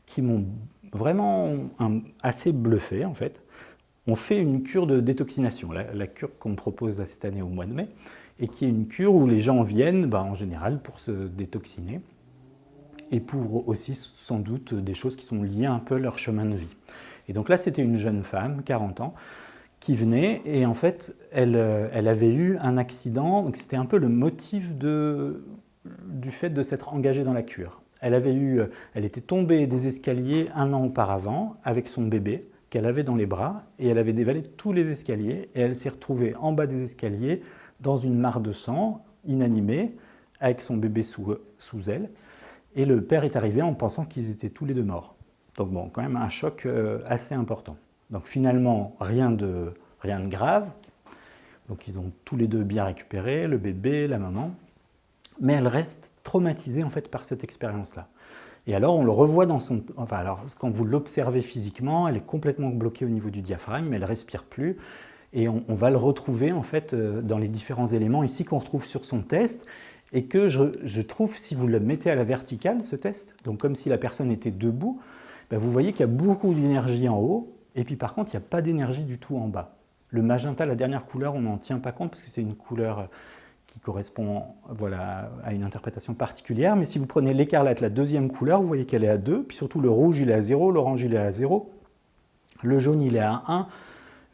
qui m'ont vraiment assez bluffé, en fait. On fait une cure de détoxination, la cure qu'on propose cette année au mois de mai, et qui est une cure où les gens viennent en général pour se détoxiner et pour aussi sans doute des choses qui sont liées un peu à leur chemin de vie. Et donc là, c'était une jeune femme, 40 ans, qui venait et en fait, elle avait eu un accident, donc c'était un peu le motif du fait de s'être engagée dans la cure. Elle était tombée des escaliers 1 an auparavant avec son bébé qu'elle avait dans les bras et elle avait dévalé tous les escaliers et elle s'est retrouvée en bas des escaliers dans une mare de sang, inanimée, avec son bébé sous elle. Et le père est arrivé en pensant qu'ils étaient tous les 2 morts. Donc bon, quand même un choc assez important. Donc finalement, rien de grave. Donc ils ont tous les 2 bien récupéré, le bébé, la maman. Mais elle reste traumatisée en fait par cette expérience-là. Et alors on le revoit dans son... alors quand vous l'observez physiquement, elle est complètement bloquée au niveau du diaphragme, elle ne respire plus. Et on va le retrouver en fait dans les différents éléments ici qu'on retrouve sur son test et que je trouve, si vous le mettez à la verticale, ce test, donc comme si la personne était debout, vous voyez qu'il y a beaucoup d'énergie en haut et puis par contre, il n'y a pas d'énergie du tout en bas. Le magenta, la dernière couleur, on n'en tient pas compte parce que c'est une couleur qui correspond à une interprétation particulière, mais si vous prenez l'écarlate, la deuxième couleur, vous voyez qu'elle est à 2, puis surtout le rouge, il est à 0, l'orange, il est à 0, le jaune, il est à 1,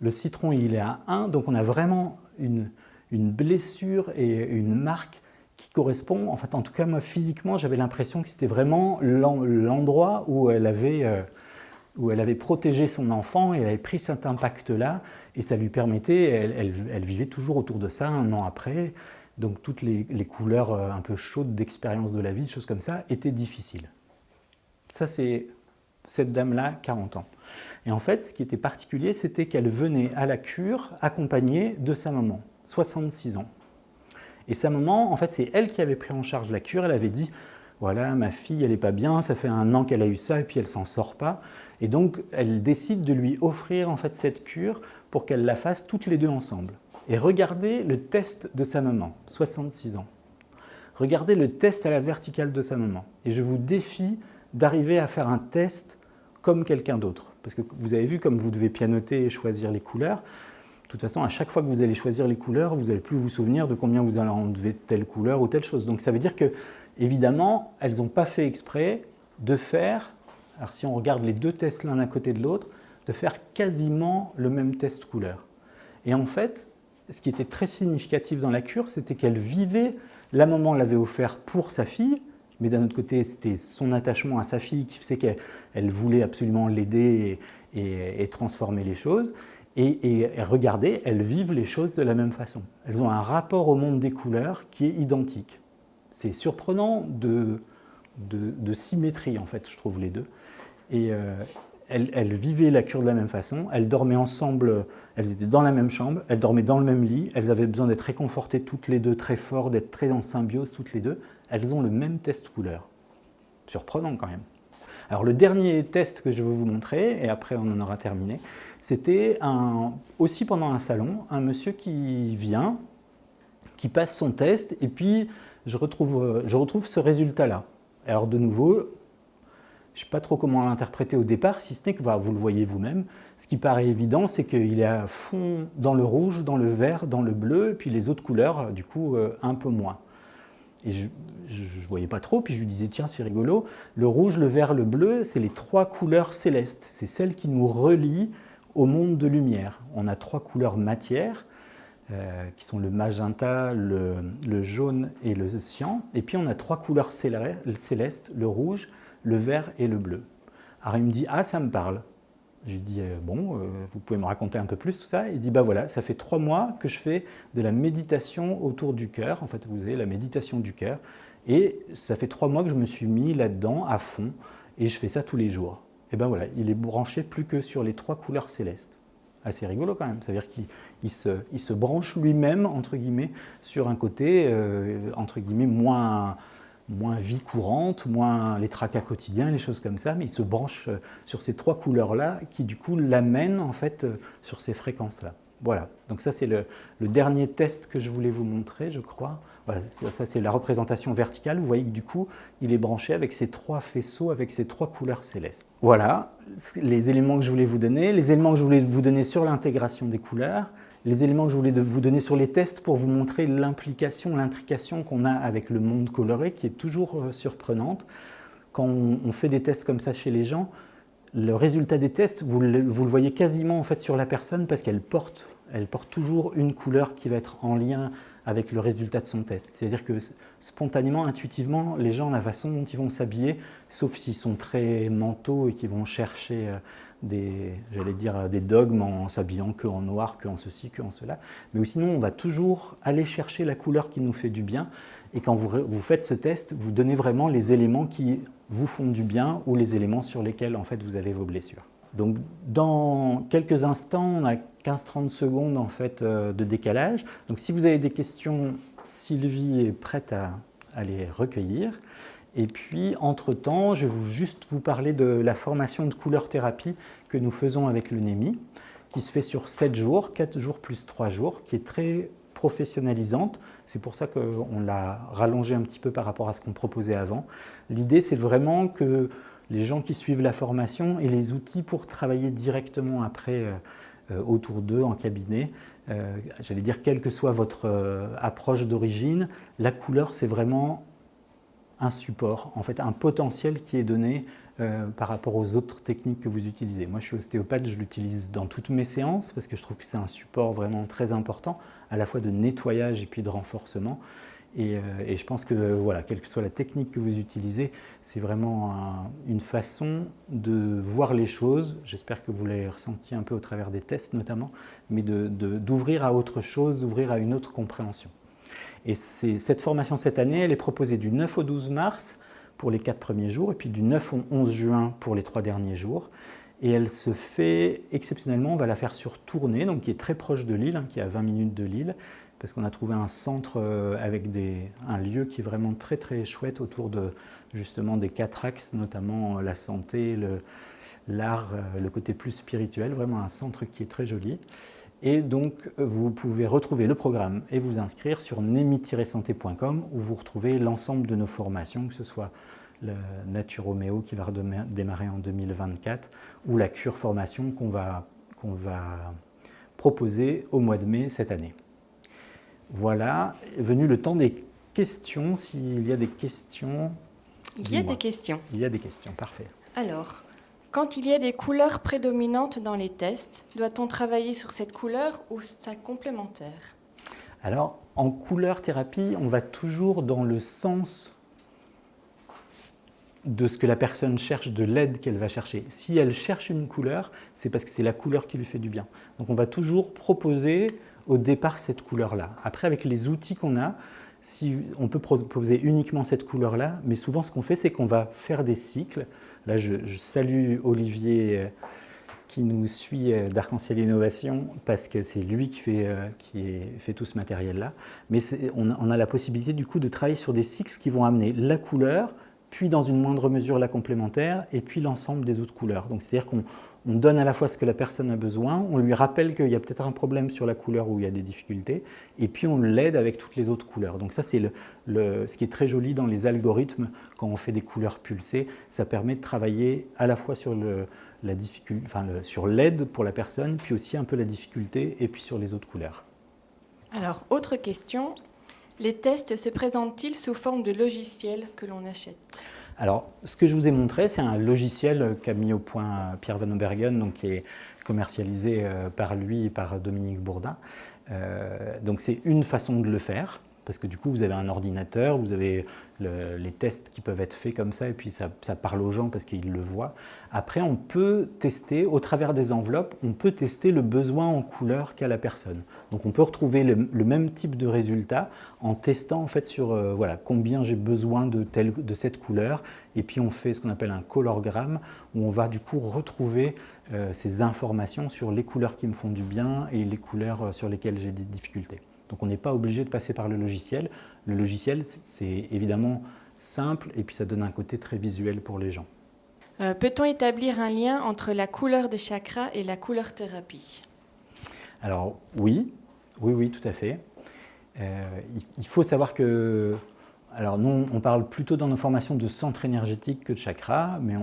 le citron, il est à 1, donc on a vraiment une blessure et une marque qui correspond, en fait, en tout cas, moi, physiquement, j'avais l'impression que c'était vraiment l'endroit où elle avait protégé son enfant et elle avait pris cet impact-là, et ça lui permettait, elle vivait toujours autour de ça 1 an après, donc toutes les couleurs un peu chaudes d'expérience de la vie, des choses comme ça, étaient difficiles. Ça, c'est cette dame-là, 40 ans. Et en fait, ce qui était particulier, c'était qu'elle venait à la cure accompagnée de sa maman, 66 ans. Et sa maman, en fait, c'est elle qui avait pris en charge la cure. Elle avait dit, voilà, ma fille, elle n'est pas bien, ça fait 1 an qu'elle a eu ça et puis elle ne s'en sort pas. Et donc, elle décide de lui offrir en fait cette cure pour qu'elle la fasse toutes les 2 ensemble. Et regardez le test de sa maman, 66 ans. Regardez le test à la verticale de sa maman. Et je vous défie d'arriver à faire un test comme quelqu'un d'autre. Parce que vous avez vu comme vous devez pianoter et choisir les couleurs. De toute façon, à chaque fois que vous allez choisir les couleurs, vous n'allez plus vous souvenir de combien vous allez enlever telle couleur ou telle chose. Donc ça veut dire que, évidemment, elles n'ont pas fait exprès de faire, alors si on regarde les 2 tests l'un à côté de l'autre, de faire quasiment le même test couleur. Et en fait, ce qui était très significatif dans la cure, c'était qu'elle vivait, la maman l'avait offert pour sa fille, mais d'un autre côté, c'était son attachement à sa fille qui faisait qu'elle voulait absolument l'aider et transformer les choses. Et regardez, elles vivent les choses de la même façon. Elles ont un rapport au monde des couleurs qui est identique. C'est surprenant de symétrie, en fait, je trouve, les 2. Et elles vivaient la cure de la même façon, elles dormaient ensemble, elles étaient dans la même chambre, elles dormaient dans le même lit, elles avaient besoin d'être réconfortées toutes les 2 très fort, d'être très en symbiose toutes les 2. Elles ont le même test couleur. Surprenant quand même. Alors le dernier test que je veux vous montrer, et après on en aura terminé, c'était aussi pendant un salon, un monsieur qui vient, qui passe son test, et puis je retrouve ce résultat-là. Alors de nouveau, je ne sais pas trop comment l'interpréter au départ, si ce n'est que vous le voyez vous-même. Ce qui paraît évident, c'est qu'il est à fond dans le rouge, dans le vert, dans le bleu, et puis les autres couleurs, du coup, un peu moins. Et je ne voyais pas trop, puis je lui disais, tiens, c'est rigolo, le rouge, le vert, le bleu, c'est les 3 couleurs célestes. C'est celles qui nous relient au monde de lumière. On a 3 couleurs matière, qui sont le magenta, le jaune et le cyan. Et puis on a 3 couleurs célestes, le rouge, le vert et le bleu. Alors il me dit, ah, ça me parle. Je lui dis, bon, vous pouvez me raconter un peu plus tout ça? Il dit, voilà, ça fait 3 mois que je fais de la méditation autour du cœur. En fait, vous avez la méditation du cœur. Et ça fait 3 mois que je me suis mis là-dedans à fond. et je fais ça tous les jours. Et ben voilà, il est branché plus que sur les 3 couleurs célestes. Assez rigolo quand même, c'est-à-dire qu'il se branche lui-même, entre guillemets, sur un côté, entre guillemets, moins vie courante, moins les tracas quotidiens, les choses comme ça, mais il se branche sur ces 3 couleurs-là qui du coup l'amènent en fait sur ces fréquences-là. Voilà, donc ça c'est le dernier test que je voulais vous montrer, je crois. Voilà, ça c'est la représentation verticale, vous voyez que du coup il est branché avec ces 3 faisceaux, avec ces 3 couleurs célestes. Voilà les éléments que je voulais vous donner, les éléments que je voulais vous donner sur l'intégration des couleurs, les éléments que je voulais vous donner sur les tests pour vous montrer l'implication, l'intrication qu'on a avec le monde coloré qui est toujours surprenante. Quand on fait des tests comme ça chez les gens, le résultat des tests, vous le voyez quasiment en fait sur la personne parce qu'elle porte toujours une couleur qui va être en lien avec le résultat de son test. C'est-à-dire que spontanément, intuitivement, les gens, la façon dont ils vont s'habiller, sauf s'ils sont très mentaux et qu'ils vont chercher des dogmes en s'habillant que en noir, que en ceci, que en cela, mais sinon on va toujours aller chercher la couleur qui nous fait du bien. Et quand vous faites ce test, vous donnez vraiment les éléments qui vous font du bien ou les éléments sur lesquels en fait, vous avez vos blessures. Donc dans quelques instants, on a 15-30 secondes en fait, de décalage. Donc si vous avez des questions, Sylvie est prête à les recueillir. Et puis entre-temps, je vais juste vous parler de la formation de couleur thérapie que nous faisons avec le NEMI, qui se fait sur 7 jours, 4 jours plus 3 jours, qui est très professionnalisante. C'est pour ça qu'on l'a rallongé un petit peu par rapport à ce qu'on proposait avant. L'idée, c'est vraiment que les gens qui suivent la formation aient les outils pour travailler directement après autour d'eux en cabinet. J'allais dire, quelle que soit votre approche d'origine, la couleur, c'est vraiment un support, en fait un potentiel qui est donné par rapport aux autres techniques que vous utilisez. Moi je suis ostéopathe, je l'utilise dans toutes mes séances parce que je trouve que c'est un support vraiment très important, à la fois de nettoyage et puis de renforcement. Et je pense que voilà, quelle que soit la technique que vous utilisez, c'est vraiment une façon de voir les choses. J'espère que vous l'avez ressenti un peu au travers des tests notamment, mais d'ouvrir à autre chose, d'ouvrir à une autre compréhension. Et cette formation cette année, elle est proposée du 9 au 12 mars pour les 4 premiers jours et puis du 9 au 11 juin pour les 3 derniers jours. Et elle se fait exceptionnellement, on va la faire sur Tournai, donc qui est très proche de Lille, qui est à 20 minutes de Lille, parce qu'on a trouvé un centre avec un lieu qui est vraiment très très chouette autour de justement des 4 axes, notamment la santé, l'art, le côté plus spirituel, vraiment un centre qui est très joli. Et donc, vous pouvez retrouver le programme et vous inscrire sur nemi-santé.com où vous retrouvez l'ensemble de nos formations, que ce soit le Naturoméo qui va démarrer en 2024 ou la cure formation qu'on va proposer au mois de mai cette année. Voilà, est venu le temps des questions. S'il y a des questions, il y a des questions. Il y a des questions, parfait. Alors, quand il y a des couleurs prédominantes dans les tests, doit-on travailler sur cette couleur ou sa complémentaire? Alors, en couleur thérapie, on va toujours dans le sens de ce que la personne cherche, de l'aide qu'elle va chercher. Si elle cherche une couleur, c'est parce que c'est la couleur qui lui fait du bien. Donc on va toujours proposer au départ cette couleur-là. Après, avec les outils qu'on a, on peut proposer uniquement cette couleur-là, mais souvent ce qu'on fait, c'est qu'on va faire des cycles. Là, je salue Olivier qui nous suit d'Arc-en-Ciel Innovation parce que c'est lui qui fait tout ce matériel-là. Mais on a la possibilité du coup de travailler sur des cycles qui vont amener la couleur, puis dans une moindre mesure la complémentaire, et puis l'ensemble des autres couleurs. Donc c'est-à-dire qu'on donne à la fois ce que la personne a besoin, on lui rappelle qu'il y a peut-être un problème sur la couleur où il y a des difficultés, et puis on l'aide avec toutes les autres couleurs. Donc ça c'est ce qui est très joli dans les algorithmes quand on fait des couleurs pulsées, ça permet de travailler à la fois sur sur l'aide pour la personne, puis aussi un peu la difficulté, et puis sur les autres couleurs. Alors, autre question. Les tests se présentent-ils sous forme de logiciel que l'on achète? Alors, ce que je vous ai montré, c'est un logiciel qu'a mis au point Pierre Van Obergen, donc qui est commercialisé par lui et par Dominique Bourdin. Donc c'est une façon de le faire. parce que du coup vous avez un ordinateur, vous avez les tests qui peuvent être faits comme ça, et puis ça parle aux gens parce qu'ils le voient. Après, on peut tester, au travers des enveloppes, on peut tester le besoin en couleur qu'a la personne. Donc on peut retrouver le même type de résultat en testant en fait sur voilà, combien j'ai besoin de cette couleur, et puis on fait ce qu'on appelle un colorgramme, où on va du coup retrouver ces informations sur les couleurs qui me font du bien et les couleurs sur lesquelles j'ai des difficultés. Donc on n'est pas obligé de passer par le logiciel. Le logiciel, c'est évidemment simple et puis ça donne un côté très visuel pour les gens. Peut-on établir un lien entre la couleur des chakras et la couleur thérapie? Alors oui, tout à fait. Il faut savoir que, alors nous on parle plutôt dans nos formations de centre énergétique que de chakras, mais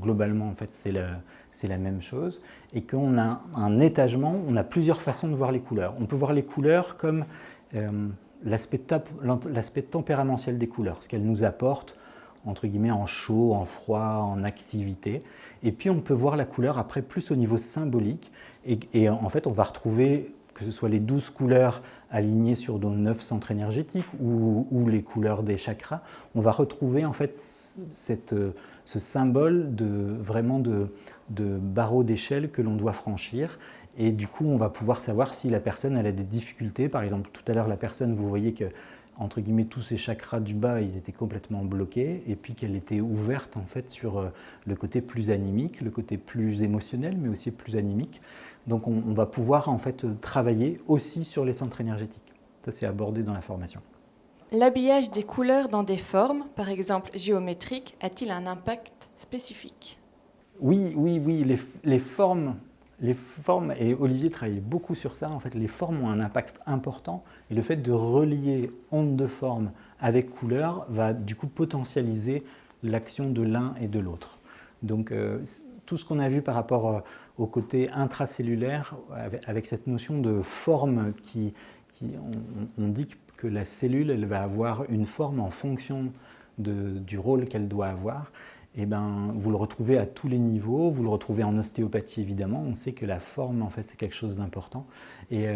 globalement en fait c'est la même chose, et qu'on a un étagement, on a plusieurs façons de voir les couleurs. On peut voir les couleurs comme l'aspect tempéramentiel des couleurs, ce qu'elles nous apportent, entre guillemets, en chaud, en froid, en activité. Et puis on peut voir la couleur après plus au niveau symbolique, et en fait on va retrouver, que ce soit les 12 couleurs alignées sur nos 9 centres énergétiques ou les couleurs des chakras, on va retrouver en fait ce symbole vraiment de barreau d'échelle que l'on doit franchir. Et du coup, on va pouvoir savoir si la personne elle a des difficultés. Par exemple, tout à l'heure, la personne, vous voyez que, entre guillemets, tous ces chakras du bas, ils étaient complètement bloqués, et puis qu'elle était ouverte en fait sur le côté plus animique, le côté plus émotionnel, mais aussi plus animique. Donc on va pouvoir en fait travailler aussi sur les centres énergétiques. Ça, c'est abordé dans la formation. L'habillage des couleurs dans des formes, par exemple géométriques, a-t-il un impact spécifique? Oui, les formes, et Olivier travaille beaucoup sur ça, en fait, les formes ont un impact important, et le fait de relier onde de forme avec couleur va du coup potentialiser l'action de l'un et de l'autre. Donc tout ce qu'on a vu par rapport au côté intracellulaire, avec cette notion de forme on dit que la cellule elle va avoir une forme en fonction du rôle qu'elle doit avoir. Et ben, vous le retrouvez à tous les niveaux, vous le retrouvez en ostéopathie évidemment, on sait que la forme en fait c'est quelque chose d'important, et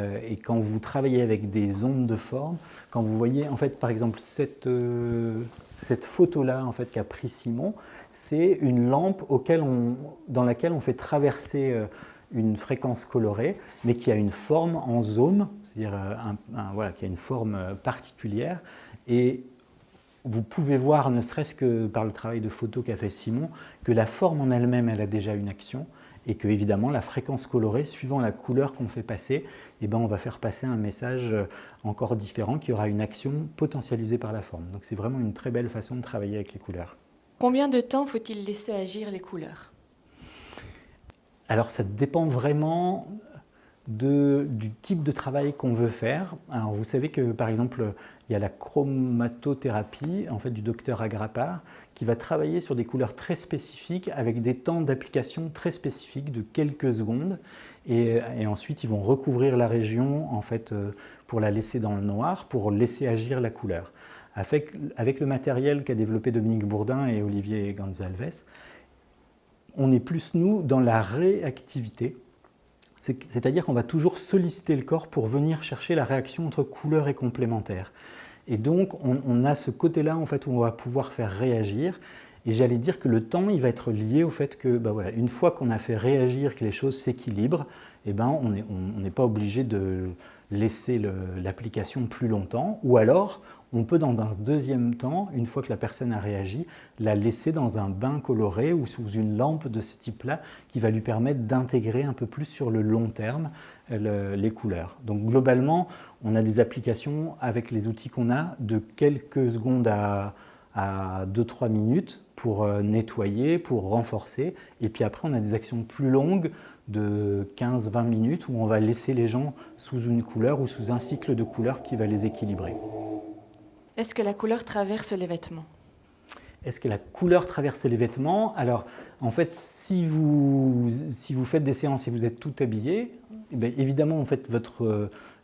quand vous travaillez avec des ondes de forme, quand vous voyez en fait par exemple cette photo-là en fait qu'a pris Simon, c'est une lampe dans laquelle on fait traverser une fréquence colorée, mais qui a une forme en zone, c'est-à-dire voilà, qui a une forme particulière, et vous pouvez voir, ne serait-ce que par le travail de photo qu'a fait Simon, que la forme en elle-même, elle a déjà une action, et que évidemment la fréquence colorée, suivant la couleur qu'on fait passer, eh ben, on va faire passer un message encore différent qui aura une action potentialisée par la forme. Donc c'est vraiment une très belle façon de travailler avec les couleurs. Combien de temps faut-il laisser agir les couleurs? Alors ça dépend vraiment du type de travail qu'on veut faire. Alors vous savez que par exemple il y a la chromatothérapie en fait, du docteur Agrapar qui va travailler sur des couleurs très spécifiques avec des temps d'application très spécifiques de quelques secondes, et ensuite ils vont recouvrir la région en fait, pour la laisser dans le noir, pour laisser agir la couleur. Avec le matériel qu'a développé Dominique Bourdin et Olivier Gonzalez, on est plus nous dans la réactivité. C'est-à-dire qu'on va toujours solliciter le corps pour venir chercher la réaction entre couleurs et complémentaires. Et donc, on a ce côté-là en fait, où on va pouvoir faire réagir. Et j'allais dire que le temps, il va être lié au fait que, voilà, une fois qu'on a fait réagir, que les choses s'équilibrent, eh ben, on n'est pas obligé de laisser l'application plus longtemps. Ou alors, on peut dans un deuxième temps, une fois que la personne a réagi, la laisser dans un bain coloré ou sous une lampe de ce type-là qui va lui permettre d'intégrer un peu plus sur le long terme les couleurs. Donc globalement, on a des applications avec les outils qu'on a de quelques secondes à 2-3 minutes pour nettoyer, pour renforcer. Et puis après, on a des actions plus longues de 15-20 minutes où on va laisser les gens sous une couleur ou sous un cycle de couleurs qui va les équilibrer. Est-ce que la couleur traverse les vêtements? Est-ce que la couleur traverse les vêtements? Alors, en fait, si vous faites des séances et vous êtes tout habillé, eh bien, évidemment, en fait,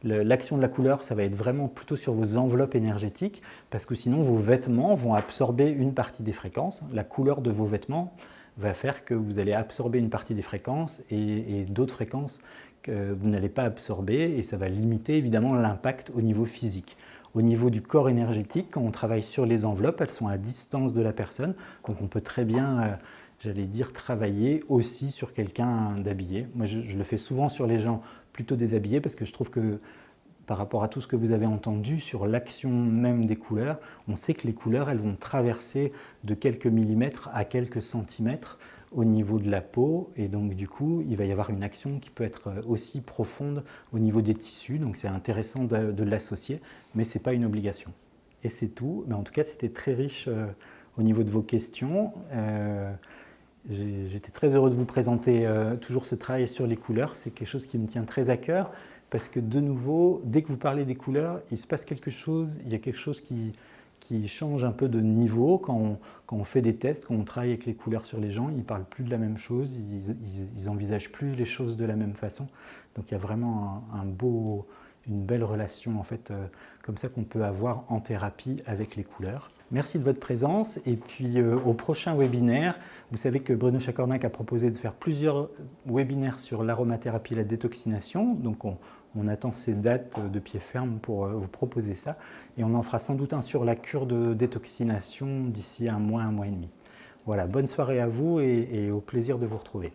l'action de la couleur, ça va être vraiment plutôt sur vos enveloppes énergétiques, parce que sinon, vos vêtements vont absorber une partie des fréquences. La couleur de vos vêtements va faire que vous allez absorber une partie des fréquences et d'autres fréquences que vous n'allez pas absorber, et ça va limiter évidemment l'impact au niveau physique. Au niveau du corps énergétique, quand on travaille sur les enveloppes, elles sont à distance de la personne. Donc on peut très bien, j'allais dire, travailler aussi sur quelqu'un d'habillé. Moi, je le fais souvent sur les gens plutôt déshabillés parce que je trouve que par rapport à tout ce que vous avez entendu sur l'action même des couleurs, on sait que les couleurs, elles vont traverser de quelques millimètres à quelques centimètres au niveau de la peau, et donc du coup, il va y avoir une action qui peut être aussi profonde au niveau des tissus, donc c'est intéressant de l'associer, mais ce n'est pas une obligation. Et c'est tout, mais en tout cas, c'était très riche au niveau de vos questions. J'étais très heureux de vous présenter toujours ce travail sur les couleurs, c'est quelque chose qui me tient très à cœur, parce que de nouveau, dès que vous parlez des couleurs, il se passe quelque chose, il y a quelque chose qui change un peu de niveau quand on fait des tests, quand on travaille avec les couleurs sur les gens, ils ne parlent plus de la même chose, ils n'envisagent plus les choses de la même façon. Donc il y a vraiment une belle relation en fait, comme ça qu'on peut avoir en thérapie avec les couleurs. Merci de votre présence et puis au prochain webinaire, vous savez que Bruno Chacornac a proposé de faire plusieurs webinaires sur l'aromathérapie et la détoxination, donc on attend ces dates de pied ferme pour vous proposer ça et on en fera sans doute un sur la cure de détoxination d'ici un mois et demi. Voilà, bonne soirée à vous et au plaisir de vous retrouver.